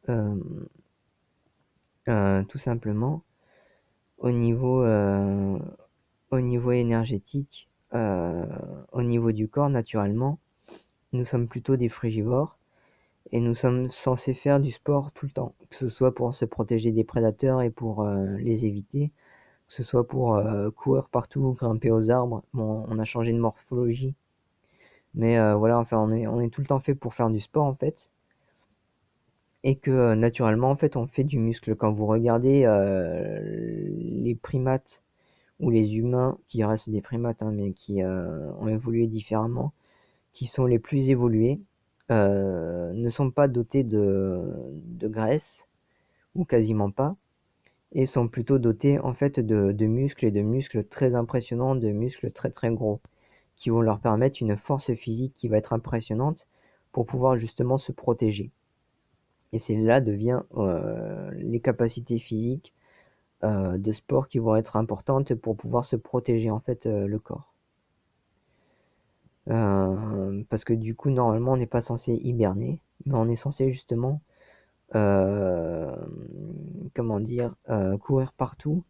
tout simplement au niveau euh, au niveau énergétique, au niveau du corps naturellement, nous sommes plutôt des frugivores et nous sommes censés faire du sport tout le temps, que ce soit pour se protéger des prédateurs et pour les éviter, que ce soit pour courir partout, grimper aux arbres. Bon, on a changé de morphologie, mais voilà, enfin, on est tout le temps fait pour faire du sport en fait, et que naturellement en fait on fait du muscle. Quand vous regardez les primates ou les humains, qui restent des primates, hein, mais qui ont évolué différemment, qui sont les plus évolués, ne sont pas dotés de graisse, ou quasiment pas, et sont plutôt dotés en fait de muscles et de muscles très impressionnants, de muscles très très gros, qui vont leur permettre une force physique qui va être impressionnante pour pouvoir justement se protéger. Et c'est là devient les capacités physiques de sport qui vont être importantes pour pouvoir se protéger en fait le corps. Parce que du coup normalement on n'est pas censé hiberner, mais on est censé justement euh, comment dire courir partout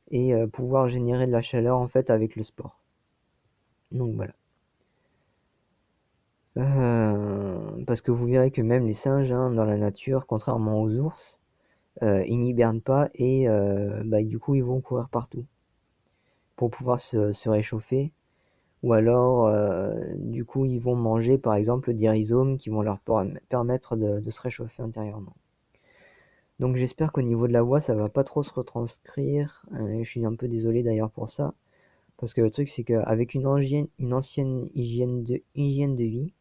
et pouvoir générer de la chaleur en fait avec le sport. Donc voilà. Parce que vous verrez que même les singes hein, dans la nature, contrairement aux ours, ils n'hibernent pas et bah, du coup ils vont courir partout pour pouvoir se réchauffer. Ou alors, du coup, ils vont manger par exemple des rhizomes qui vont leur permettre de se réchauffer intérieurement. Donc j'espère qu'au niveau de la voix, ça va pas trop se retranscrire. Je suis un peu désolé d'ailleurs pour ça. Parce que le truc, c'est qu'avec une ancienne hygiène de vie,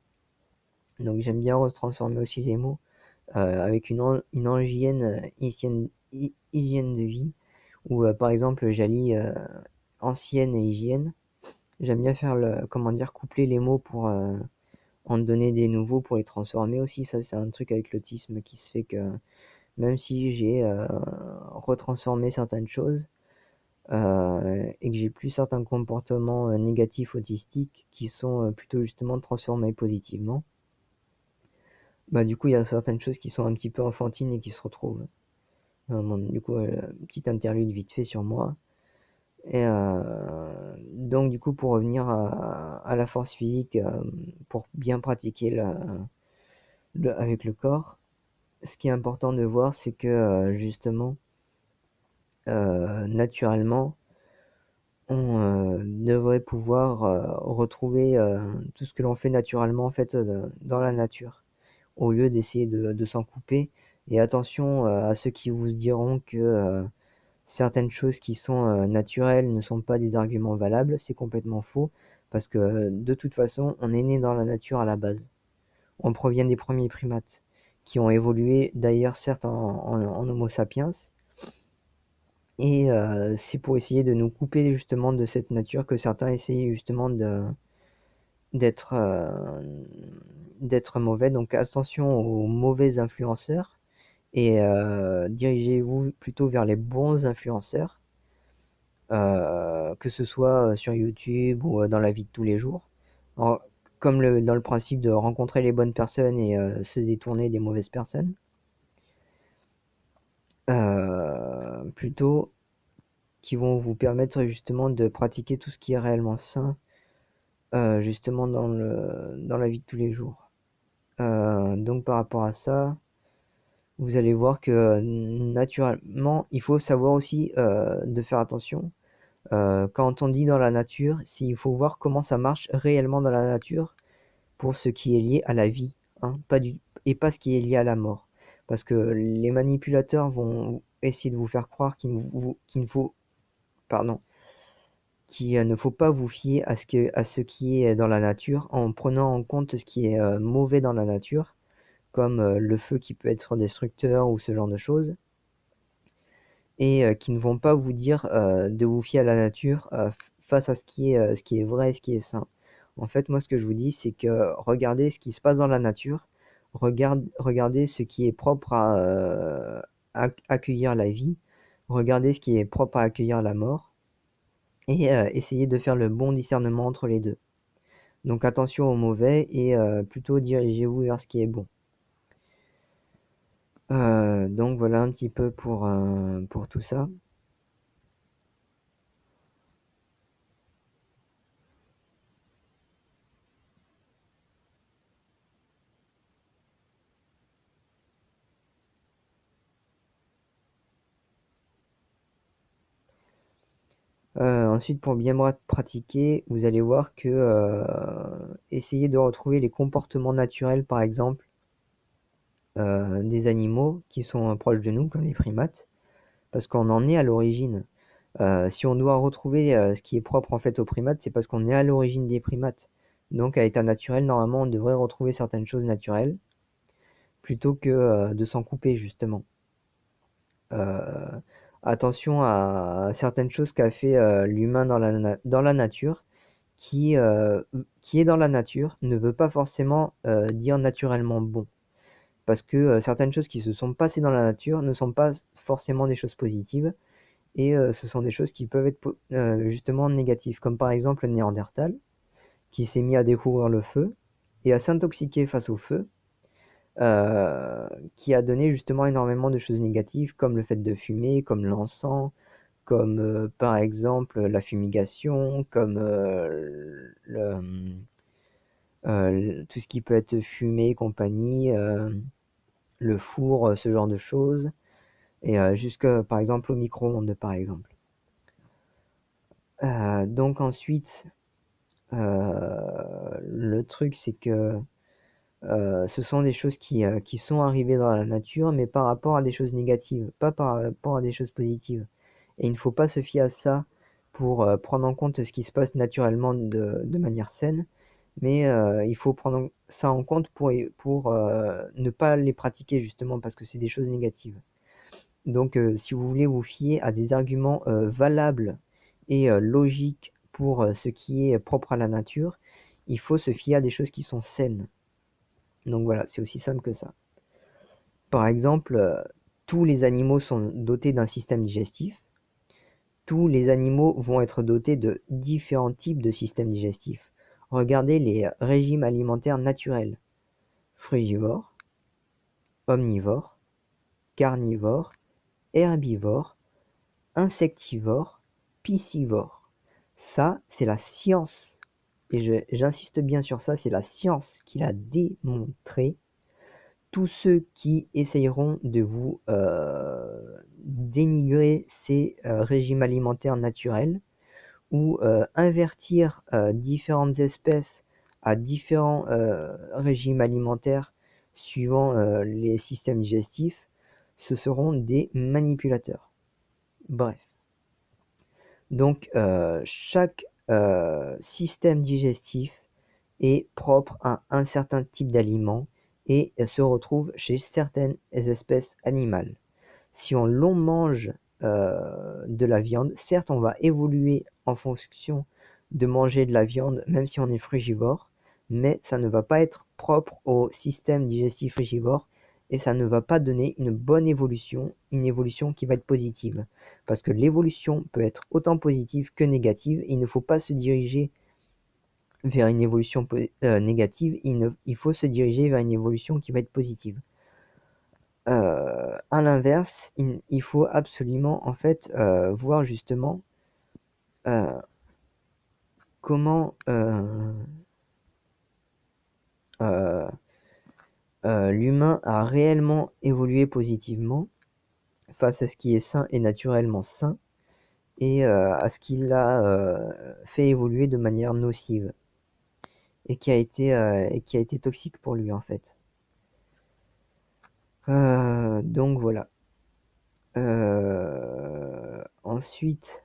donc j'aime bien retransformer aussi les mots. avec une hygiène de vie, où par exemple j'allie ancienne et hygiène. J'aime bien faire coupler les mots pour en donner des nouveaux pour les transformer aussi. Ça, c'est un truc avec l'autisme qui se fait que même si j'ai retransformé certaines choses et que j'ai plus certains comportements négatifs autistiques qui sont plutôt justement transformés positivement, bah du coup il y a certaines choses qui sont un petit peu enfantines et qui se retrouvent. Du coup, petite interlude vite fait sur moi. Et donc du coup, pour revenir à la force physique, pour bien pratiquer avec le corps, ce qui est important de voir, c'est que justement, naturellement, on devrait pouvoir retrouver tout ce que l'on fait naturellement en fait dans la nature, au lieu d'essayer de s'en couper. Et attention à ceux qui vous diront que certaines choses qui sont naturelles ne sont pas des arguments valables. C'est complètement faux, parce que de toute façon, on est né dans la nature à la base. On provient des premiers primates, qui ont évolué d'ailleurs certes en Homo sapiens, et c'est pour essayer de nous couper justement de cette nature que certains essayent justement d'être d'être mauvais. Donc attention aux mauvais influenceurs, et dirigez-vous plutôt vers les bons influenceurs, que ce soit sur YouTube ou dans la vie de tous les jours. Alors, comme dans le principe de rencontrer les bonnes personnes et se détourner des mauvaises personnes. Plutôt qui vont vous permettre justement de pratiquer tout ce qui est réellement sain, justement dans la vie de tous les jours. Donc par rapport à ça, vous allez voir que naturellement, il faut savoir aussi de faire attention. Quand on dit dans la nature, il faut voir comment ça marche réellement dans la nature pour ce qui est lié à la vie, hein, et pas ce qui est lié à la mort. Parce que les manipulateurs vont essayer de vous faire croire qu'il ne faut pas vous fier à ce qui est dans la nature, en prenant en compte ce qui est mauvais dans la nature, comme le feu qui peut être destructeur ou ce genre de choses, et qui ne vont pas vous dire de vous fier à la nature face à ce qui est vrai et ce qui est sain. En fait, moi, ce que je vous dis, c'est que regardez ce qui se passe dans la nature, regardez ce qui est propre à accueillir la vie, regardez ce qui est propre à accueillir la mort, et essayez de faire le bon discernement entre les deux. Donc attention au mauvais, et plutôt dirigez-vous vers ce qui est bon. Donc voilà un petit peu pour tout ça. Ensuite, pour bien pratiquer, vous allez voir que essayez de retrouver les comportements naturels, par exemple, des animaux qui sont proches de nous, comme les primates, parce qu'on en est à l'origine. Si on doit retrouver ce qui est propre en fait aux primates, c'est parce qu'on est à l'origine des primates. Donc à état naturel, normalement, on devrait retrouver certaines choses naturelles, plutôt que de s'en couper justement. Euh, Attention à certaines choses qu'a fait l'humain dans la nature, qui est dans la nature ne veut pas forcément dire naturellement bon. Parce que certaines choses qui se sont passées dans la nature ne sont pas forcément des choses positives, et ce sont des choses qui peuvent être justement négatives, comme par exemple le Néandertal, qui s'est mis à découvrir le feu et à s'intoxiquer face au feu, qui a donné justement énormément de choses négatives, comme le fait de fumer, comme l'encens, comme par exemple la fumigation, comme tout ce qui peut être fumé et compagnie, le four, ce genre de choses, et jusque par exemple au micro-ondes par exemple. Donc ensuite, le truc c'est que ce sont des choses qui sont arrivées dans la nature, mais par rapport à des choses négatives, pas par rapport à des choses positives. Et il ne faut pas se fier à ça pour prendre en compte ce qui se passe naturellement de manière saine, mais il faut prendre ça en compte pour ne pas les pratiquer justement parce que c'est des choses négatives. Donc si vous voulez vous fier à des arguments valables et logiques pour ce qui est propre à la nature, il faut se fier à des choses qui sont saines. Donc voilà, c'est aussi simple que ça. Par exemple, tous les animaux sont dotés d'un système digestif. Tous les animaux vont être dotés de différents types de systèmes digestifs. Regardez les régimes alimentaires naturels. Frugivore, omnivore, carnivore, herbivore, insectivore, piscivore. Ça, c'est la science. Et j'insiste bien sur ça, c'est la science qui l'a démontré. Tous ceux qui essayeront de vous dénigrer ces régimes alimentaires naturels ou invertir différentes espèces à différents régimes alimentaires suivant les systèmes digestifs, ce seront des manipulateurs. Bref. Donc chaque système digestif est propre à un certain type d'aliment et se retrouve chez certaines espèces animales. Si l'on mange de la viande, certes on va évoluer en fonction de manger de la viande, même si on est frugivore, mais ça ne va pas être propre au système digestif frugivore et ça ne va pas donner une bonne évolution, une évolution qui va être positive. Parce que l'évolution peut être autant positive que négative, il ne faut pas se diriger vers une évolution négative, il faut se diriger vers une évolution qui va être positive. À l'inverse, il faut absolument en fait voir justement comment l'humain a réellement évolué positivement face à ce qui est sain et naturellement sain et à ce qu'il a fait évoluer de manière nocive et qui a été toxique pour lui en fait. Donc voilà. Ensuite,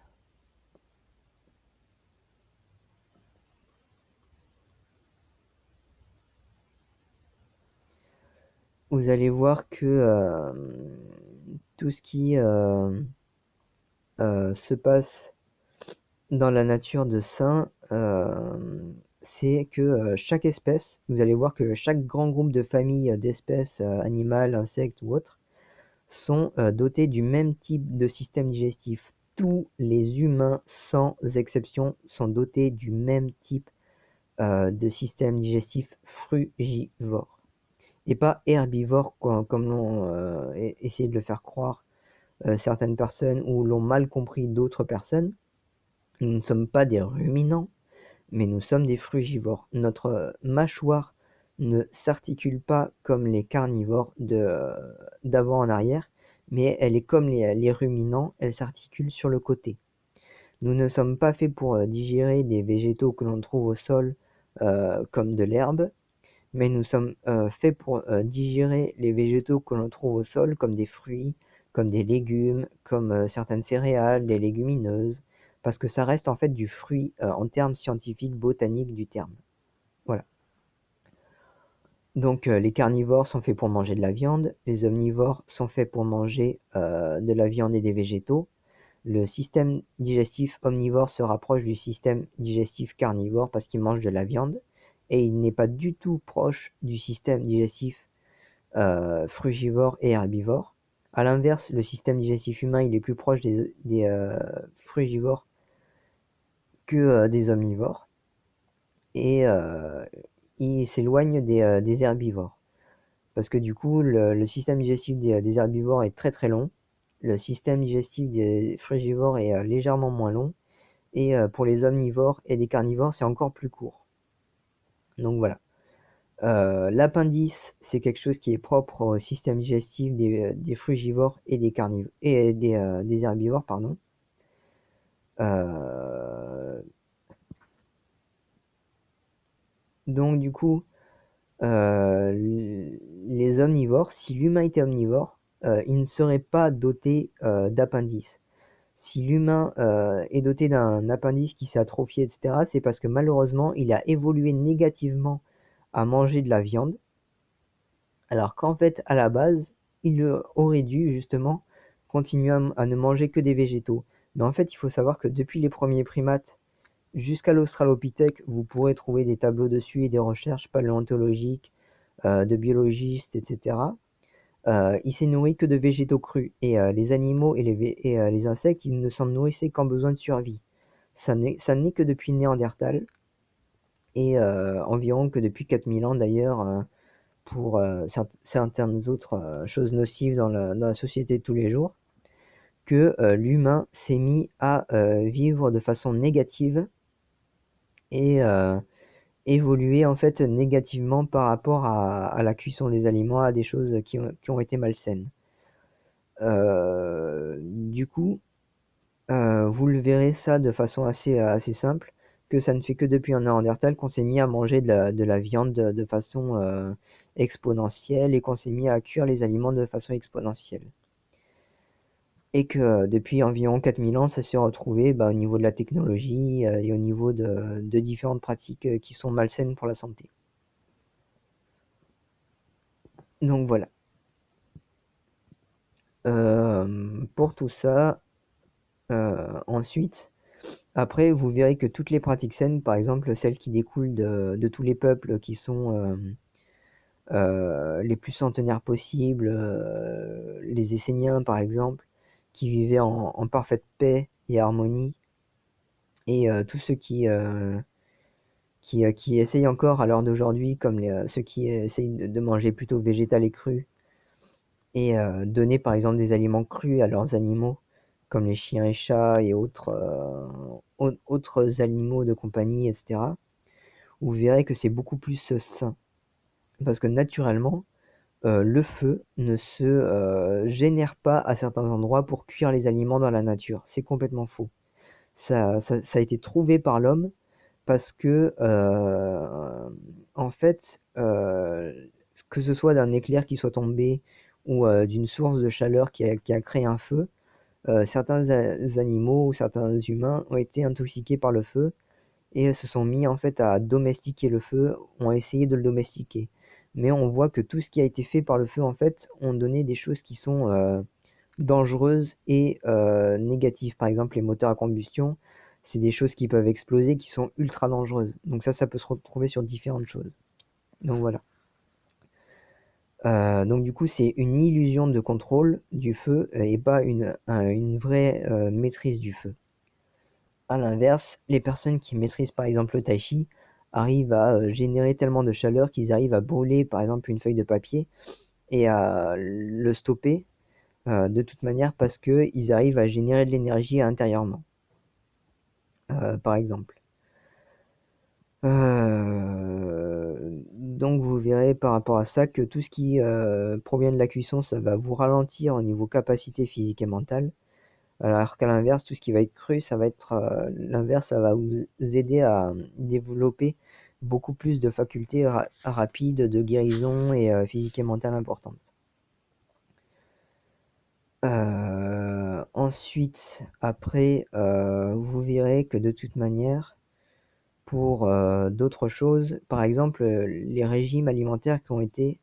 vous allez voir que tout ce qui se passe dans la nature de sain, c'est que chaque espèce, vous allez voir que chaque grand groupe de familles d'espèces animales, insectes ou autres, sont dotés du même type de système digestif. Tous les humains, sans exception, sont dotés du même type de système digestif frugivore. Et pas herbivore, comme l'ont essayé de le faire croire certaines personnes ou l'ont mal compris d'autres personnes. Nous ne sommes pas des ruminants, mais nous sommes des frugivores. Notre mâchoire ne s'articule pas comme les carnivores d'avant en arrière, mais elle est comme les ruminants, elle s'articule sur le côté. Nous ne sommes pas faits pour digérer des végétaux que l'on trouve au sol comme de l'herbe, mais nous sommes faits pour digérer les végétaux que l'on trouve au sol comme des fruits, comme des légumes, comme certaines céréales, des légumineuses, parce que ça reste en fait du fruit en termes scientifiques, botaniques du terme. Voilà. Donc les carnivores sont faits pour manger de la viande, les omnivores sont faits pour manger de la viande et des végétaux. Le système digestif omnivore se rapproche du système digestif carnivore parce qu'il mange de la viande et il n'est pas du tout proche du système digestif frugivore et herbivore. A l'inverse, le système digestif humain il est plus proche des frugivores que des omnivores et il s'éloigne des herbivores. Parce que du coup, le système digestif des herbivores est très très long, le système digestif des frugivores est légèrement moins long, et pour les omnivores et des carnivores, c'est encore plus court. Donc voilà. L'appendice, c'est quelque chose qui est propre au système digestif des frugivores et des carnivores et des herbivores, pardon. Donc du coup, les omnivores, si l'humain était omnivore, il ne serait pas doté d'appendice. Si l'humain est doté d'un appendice qui s'est atrophié, etc., c'est parce que malheureusement, il a évolué négativement à manger de la viande, alors qu'en fait, à la base, il aurait dû justement continuer à ne manger que des végétaux. Mais en fait, il faut savoir que depuis les premiers primates jusqu'à l'Australopithèque, vous pourrez trouver des tableaux dessus et des recherches paléontologiques de biologistes, etc. Il s'est nourri que de végétaux crus et les animaux et les insectes, ils ne s'en nourrissaient qu'en besoin de survie. Ça n'est que depuis Néandertal et environ que depuis 4000 ans d'ailleurs pour certaines autres choses nocives dans la société de tous les jours, que l'humain s'est mis à vivre de façon négative et évoluer en fait négativement par rapport à la cuisson des aliments, à des choses qui ont été malsaines. Du coup, vous le verrez ça de façon assez simple, que ça ne fait que depuis un Néandertal qu'on s'est mis à manger de la viande de façon exponentielle et qu'on s'est mis à cuire les aliments de façon exponentielle. Et que depuis environ 4000 ans, ça s'est retrouvé au niveau de la technologie et au niveau de différentes pratiques qui sont malsaines pour la santé. Donc voilà. Pour tout ça, ensuite, après, vous verrez que toutes les pratiques saines, par exemple celles qui découlent de tous les peuples qui sont les plus centenaires possibles, les Esséniens par exemple, qui vivaient en parfaite paix et harmonie, et tous ceux qui essayent encore à l'heure d'aujourd'hui, comme ceux qui essayent de manger plutôt végétal et cru, et donner par exemple des aliments crus à leurs animaux, comme les chiens et chats et autres animaux de compagnie, etc., vous verrez que c'est beaucoup plus sain. Parce que naturellement, le feu ne se génère pas à certains endroits pour cuire les aliments dans la nature. C'est complètement faux. Ça a été trouvé par l'homme parce que, en fait, que ce soit d'un éclair qui soit tombé ou d'une source de chaleur qui a créé un feu, certains animaux ou certains humains ont été intoxiqués par le feu et se sont mis en fait à domestiquer le feu, ont essayé de le domestiquer. Mais on voit que tout ce qui a été fait par le feu en fait ont donné des choses qui sont dangereuses et négatives. Par exemple, les moteurs à combustion, c'est des choses qui peuvent exploser, qui sont ultra dangereuses. Donc ça peut se retrouver sur différentes choses. Donc voilà. Donc du coup, c'est une illusion de contrôle du feu et pas une vraie maîtrise du feu. À l'inverse, les personnes qui maîtrisent par exemple le tai chi arrivent à générer tellement de chaleur qu'ils arrivent à brûler par exemple une feuille de papier et à le stopper de toute manière parce qu'ils arrivent à générer de l'énergie intérieurement, par exemple. Donc vous verrez par rapport à ça que tout ce qui provient de la cuisson, ça va vous ralentir au niveau capacité physique et mentale. Alors qu'à l'inverse, tout ce qui va être cru, ça va être l'inverse, ça va vous aider à développer beaucoup plus de facultés rapides de guérison et physique et mentale importantes. Ensuite, après, vous verrez que de toute manière, pour d'autres choses, par exemple, les régimes alimentaires qui ont été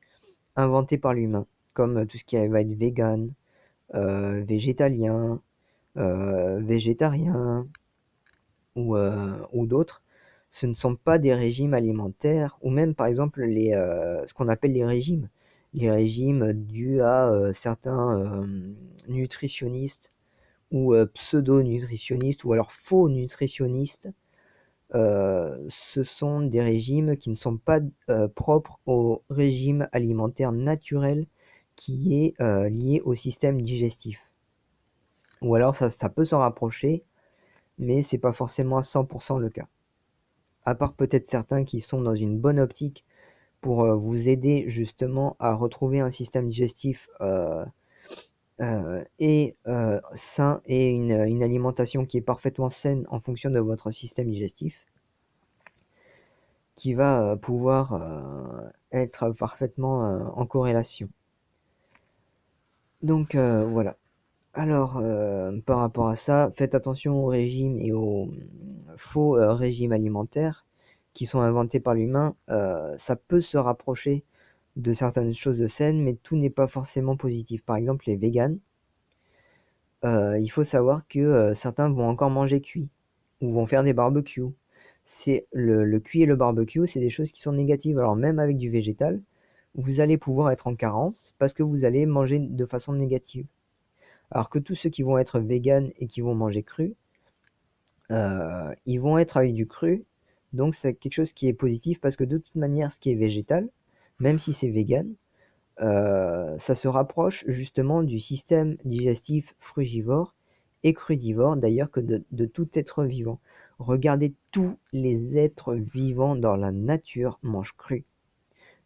inventés par l'humain, comme tout ce qui va être vegan, végétalien, végétarien ou d'autres, ce ne sont pas des régimes alimentaires, ou même par exemple ce qu'on appelle les régimes dus à certains nutritionnistes ou pseudo-nutritionnistes ou alors faux nutritionnistes. Ce sont des régimes qui ne sont pas propres au régime alimentaire naturel qui est lié au système digestif. Ou alors ça peut s'en rapprocher, mais c'est pas forcément à 100% le cas. À part peut-être certains qui sont dans une bonne optique pour vous aider justement à retrouver un système digestif sain et une alimentation qui est parfaitement saine en fonction de votre système digestif, qui va pouvoir être parfaitement en corrélation. Donc voilà. Alors, par rapport à ça, faites attention au régime et aux faux régimes alimentaires qui sont inventés par l'humain. Ça peut se rapprocher de certaines choses saines, mais tout n'est pas forcément positif. Par exemple, les véganes, il faut savoir que certains vont encore manger cuit ou vont faire des barbecues. C'est le cuit et le barbecue, c'est des choses qui sont négatives. Alors même avec du végétal, vous allez pouvoir être en carence parce que vous allez manger de façon négative. Alors que tous ceux qui vont être véganes et qui vont manger cru, ils vont être avec du cru. Donc c'est quelque chose qui est positif parce que de toute manière, ce qui est végétal, même si c'est vegan, ça se rapproche justement du système digestif frugivore et crudivore d'ailleurs que de tout être vivant. Regardez, tous les êtres vivants dans la nature mangent cru.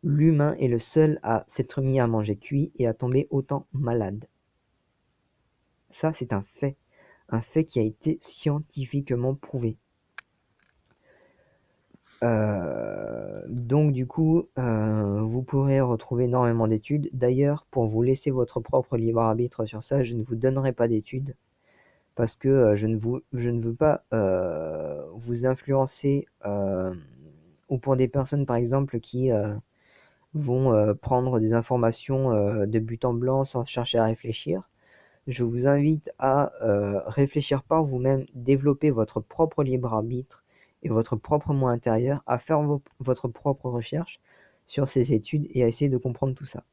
L'humain est le seul à s'être mis à manger cuit et à tomber autant malade. Ça, c'est un fait qui a été scientifiquement prouvé. Donc du coup, vous pourrez retrouver énormément d'études. D'ailleurs, pour vous laisser votre propre libre arbitre sur ça, je ne vous donnerai pas d'études parce que je ne veux pas vous influencer ou pour des personnes par exemple qui vont prendre des informations de but en blanc sans chercher à réfléchir. Je vous invite à réfléchir par vous-même, développer votre propre libre arbitre et votre propre moi intérieur, à faire votre propre recherche sur ces études et à essayer de comprendre tout ça.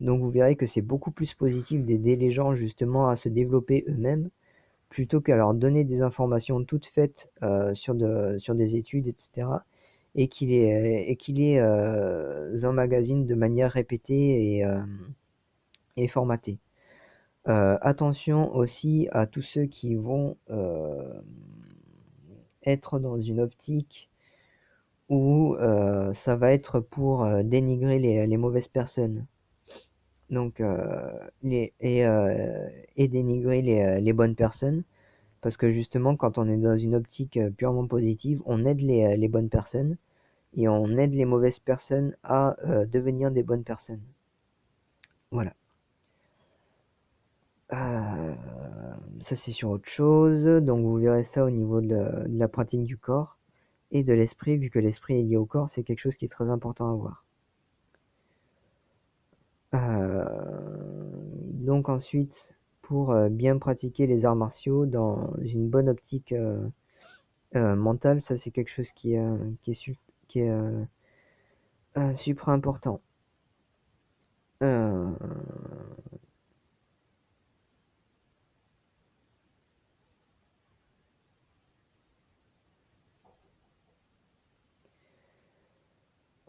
Donc vous verrez que c'est beaucoup plus positif d'aider les gens justement à se développer eux-mêmes plutôt qu'à leur donner des informations toutes faites sur des études, etc. et qui les emmagasinent de manière répétée et formatée. Attention aussi à tous ceux qui vont être dans une optique où ça va être pour dénigrer les mauvaises personnes. Donc, et dénigrer les bonnes personnes. Parce que justement, quand on est dans une optique purement positive, on aide les bonnes personnes et on aide les mauvaises personnes à devenir des bonnes personnes. Voilà. Ça c'est sur autre chose, donc vous verrez ça au niveau de la pratique du corps et de l'esprit, vu que l'esprit est lié au corps, c'est quelque chose qui est très important à voir. Donc ensuite, pour bien pratiquer les arts martiaux dans une bonne optique mentale, ça c'est quelque chose qui est super important. Euh,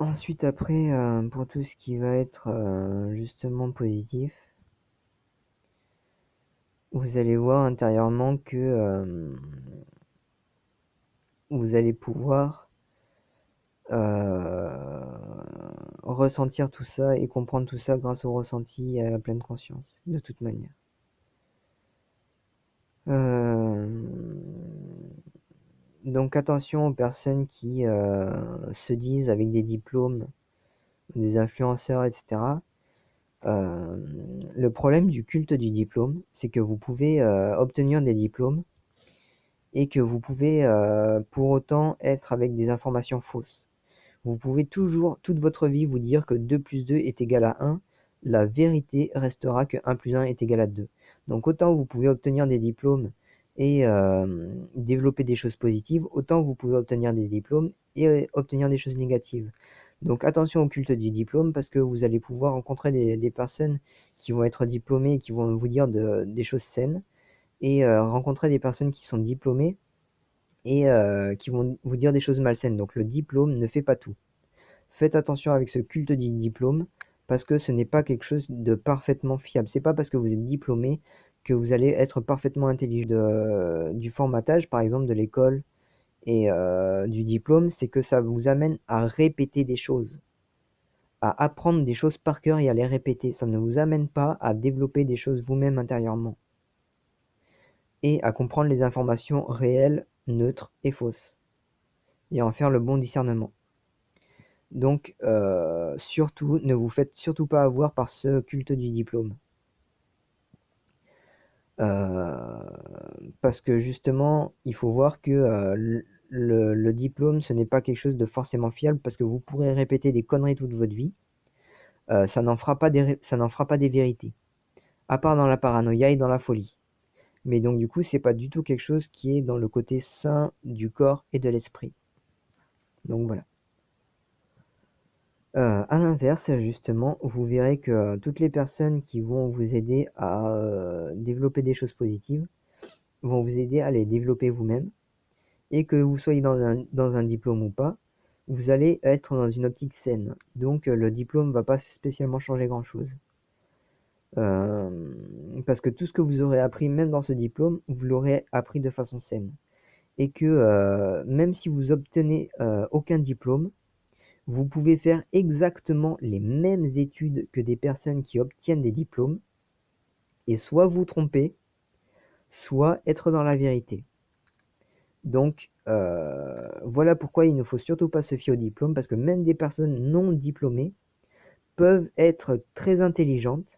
Ensuite, après, pour tout ce qui va être justement positif, vous allez voir intérieurement que vous allez pouvoir euh, ressentir tout ça et comprendre tout ça grâce au ressenti et à la pleine conscience, de toute manière. Euh, donc attention aux personnes qui se disent avec des diplômes, des influenceurs, etc. Euh, le problème du culte du diplôme, c'est que vous pouvez obtenir des diplômes et que vous pouvez pour autant être avec des informations fausses. Vous pouvez toujours, toute votre vie, vous dire que 2 plus 2 est égal à 1. La vérité restera que 1 plus 1 est égal à 2. Donc autant vous pouvez obtenir des diplômes et développer des choses positives, autant vous pouvez obtenir des diplômes et obtenir des choses négatives. Donc attention au culte du diplôme parce que vous allez pouvoir rencontrer des personnes qui vont être diplômées et qui vont vous dire des choses saines et rencontrer des personnes qui sont diplômées et qui vont vous dire des choses malsaines. Donc le diplôme ne fait pas tout. Faites attention avec ce culte du diplôme parce que ce n'est pas quelque chose de parfaitement fiable. C'est pas parce que vous êtes diplômé que vous allez être parfaitement intelligent. Du formatage, par exemple, de l'école et du diplôme, c'est que ça vous amène à répéter des choses, à apprendre des choses par cœur et à les répéter. Ça ne vous amène pas à développer des choses vous-même intérieurement et à comprendre les informations réelles, neutres et fausses et à en faire le bon discernement. Donc, surtout, ne vous faites surtout pas avoir par ce culte du diplôme. Parce que justement, il faut voir que le diplôme, ce n'est pas quelque chose de forcément fiable, parce que vous pourrez répéter des conneries toute votre vie. Ça n'en fera pas des vérités, à part dans la paranoïa et dans la folie. Mais donc du coup, c'est pas du tout quelque chose qui est dans le côté sain du corps et de l'esprit. Donc voilà. À l'inverse, justement, vous verrez que toutes les personnes qui vont vous aider à développer des choses positives vont vous aider à les développer vous-même. Et que vous soyez dans un diplôme ou pas, vous allez être dans une optique saine. Donc le diplôme va pas spécialement changer grand-chose. Parce que tout ce que vous aurez appris, même dans ce diplôme, vous l'aurez appris de façon saine. Et que même si vous obtenez aucun diplôme, vous pouvez faire exactement les mêmes études que des personnes qui obtiennent des diplômes, et soit vous tromper, soit être dans la vérité. Donc voilà pourquoi il ne faut surtout pas se fier au diplôme, parce que même des personnes non diplômées peuvent être très intelligentes,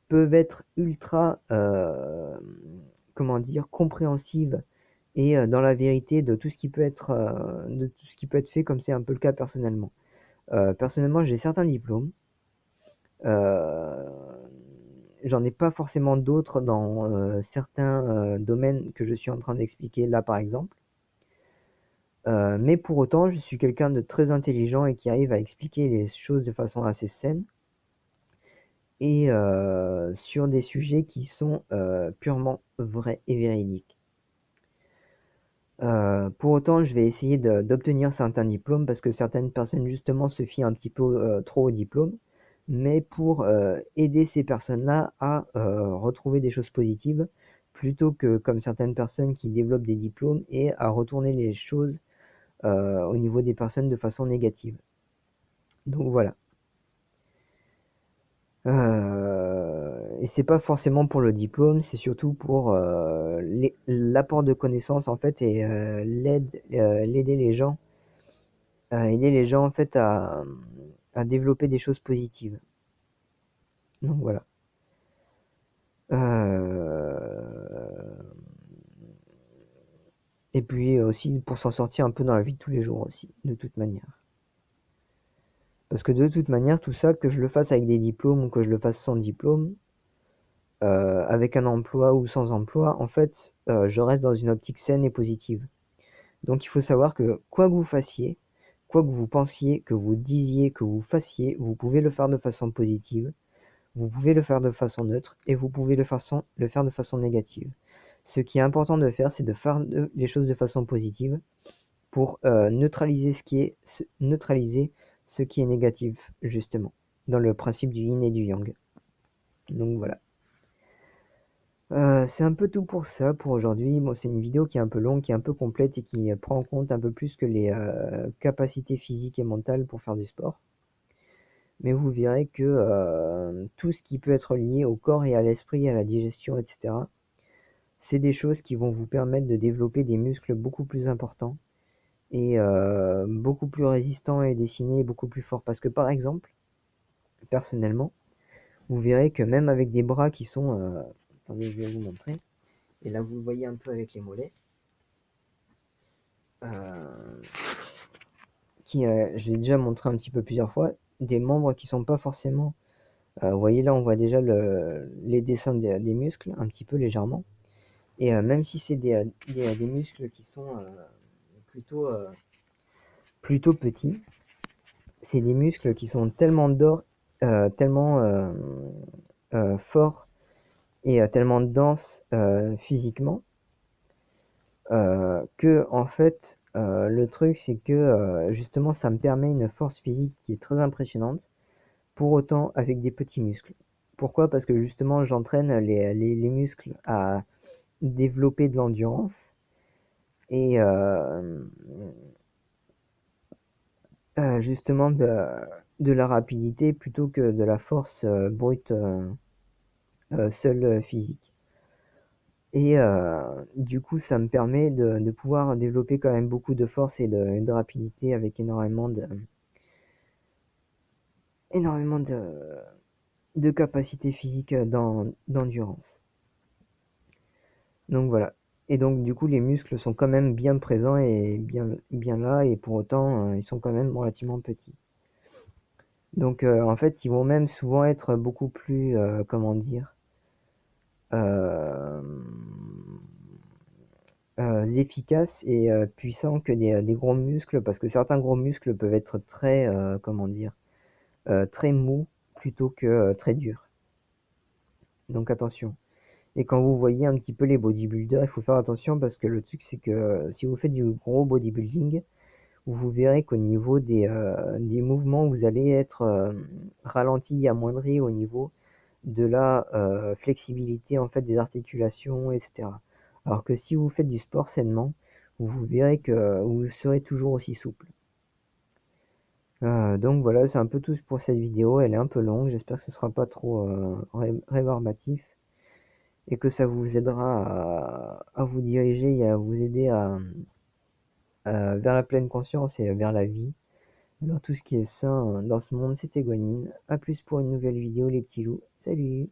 peuvent être ultra, comment dire, compréhensives et dans la vérité de tout ce qui peut être, fait, comme c'est un peu le cas personnellement. Personnellement, j'ai certains diplômes. Euh, J'en ai pas forcément d'autres dans certains domaines que je suis en train d'expliquer là, par exemple. Mais pour autant, je suis quelqu'un de très intelligent et qui arrive à expliquer les choses de façon assez saine et sur des sujets qui sont purement vrais et véridiques. Pour autant, je vais essayer d'obtenir certains diplômes parce que certaines personnes justement se fient un petit peu trop au diplôme. Mais pour aider ces personnes-là à retrouver des choses positives, plutôt que comme certaines personnes qui développent des diplômes et à retourner les choses au niveau des personnes de façon négative. Donc voilà. Et c'est pas forcément pour le diplôme, c'est surtout pour l'apport de connaissances en fait et aider les gens en fait à développer des choses positives. Donc voilà. Et puis aussi pour s'en sortir un peu dans la vie de tous les jours aussi, de toute manière. Parce que de toute manière, tout ça, que je le fasse avec des diplômes ou que je le fasse sans diplôme, avec un emploi ou sans emploi, en fait, je reste dans une optique saine et positive. Donc il faut savoir que quoi que vous fassiez, quoi que vous pensiez, que vous disiez, que vous fassiez, vous pouvez le faire de façon positive, vous pouvez le faire de façon neutre et vous pouvez le faire de façon négative. Ce qui est important de faire, c'est de faire les choses de façon positive pour neutraliser ce qui est négatif, justement, dans le principe du yin et du yang. Donc voilà. C'est un peu tout pour ça, pour aujourd'hui. Bon, c'est une vidéo qui est un peu longue, qui est un peu complète et qui prend en compte un peu plus que les capacités physiques et mentales pour faire du sport. Mais vous verrez que tout ce qui peut être lié au corps et à l'esprit, à la digestion, etc., c'est des choses qui vont vous permettre de développer des muscles beaucoup plus importants et beaucoup plus résistants et dessinés et beaucoup plus forts. Parce que par exemple, personnellement, vous verrez que même avec des bras qui sont... attendez, je vais vous montrer. Et là, vous le voyez un peu avec les mollets. Je l'ai déjà montré un petit peu plusieurs fois. Des membres qui sont pas forcément... vous voyez là, on voit déjà les dessins des muscles, un petit peu légèrement. Et même si c'est des muscles qui sont plutôt, plutôt petits, c'est des muscles qui sont tellement forts et tellement denses physiquement que en fait le truc c'est que justement ça me permet une force physique qui est très impressionnante, pour autant avec des petits muscles. Pourquoi? Parce que justement j'entraîne les muscles à développer de l'endurance et justement de la rapidité plutôt que de la force brute seule physique. Et du coup, ça me permet de pouvoir développer quand même beaucoup de force et de rapidité avec énormément de capacité physique d'endurance. Donc voilà. Et donc du coup les muscles sont quand même bien présents et bien là, et pour autant ils sont quand même relativement petits. Donc en fait ils vont même souvent être beaucoup plus comment dire, euh, efficaces et puissants que des gros muscles, parce que certains gros muscles peuvent être très comment dire, très mous plutôt que très durs. Donc attention. Et quand vous voyez un petit peu les bodybuilders, il faut faire attention, parce que le truc c'est que si vous faites du gros bodybuilding, vous verrez qu'au niveau des mouvements, vous allez être ralenti, amoindri au niveau de la flexibilité en fait des articulations, etc. Alors que si vous faites du sport sainement, vous verrez que vous serez toujours aussi souple. Donc voilà, c'est un peu tout pour cette vidéo. Elle est un peu longue, j'espère que ce sera pas trop rébarbatif, et que ça vous aidera à vous diriger et à vous aider vers la pleine conscience et vers la vie, vers tout ce qui est sain dans ce monde. C'était Guanine. A plus pour une nouvelle vidéo les petits loups. Salut!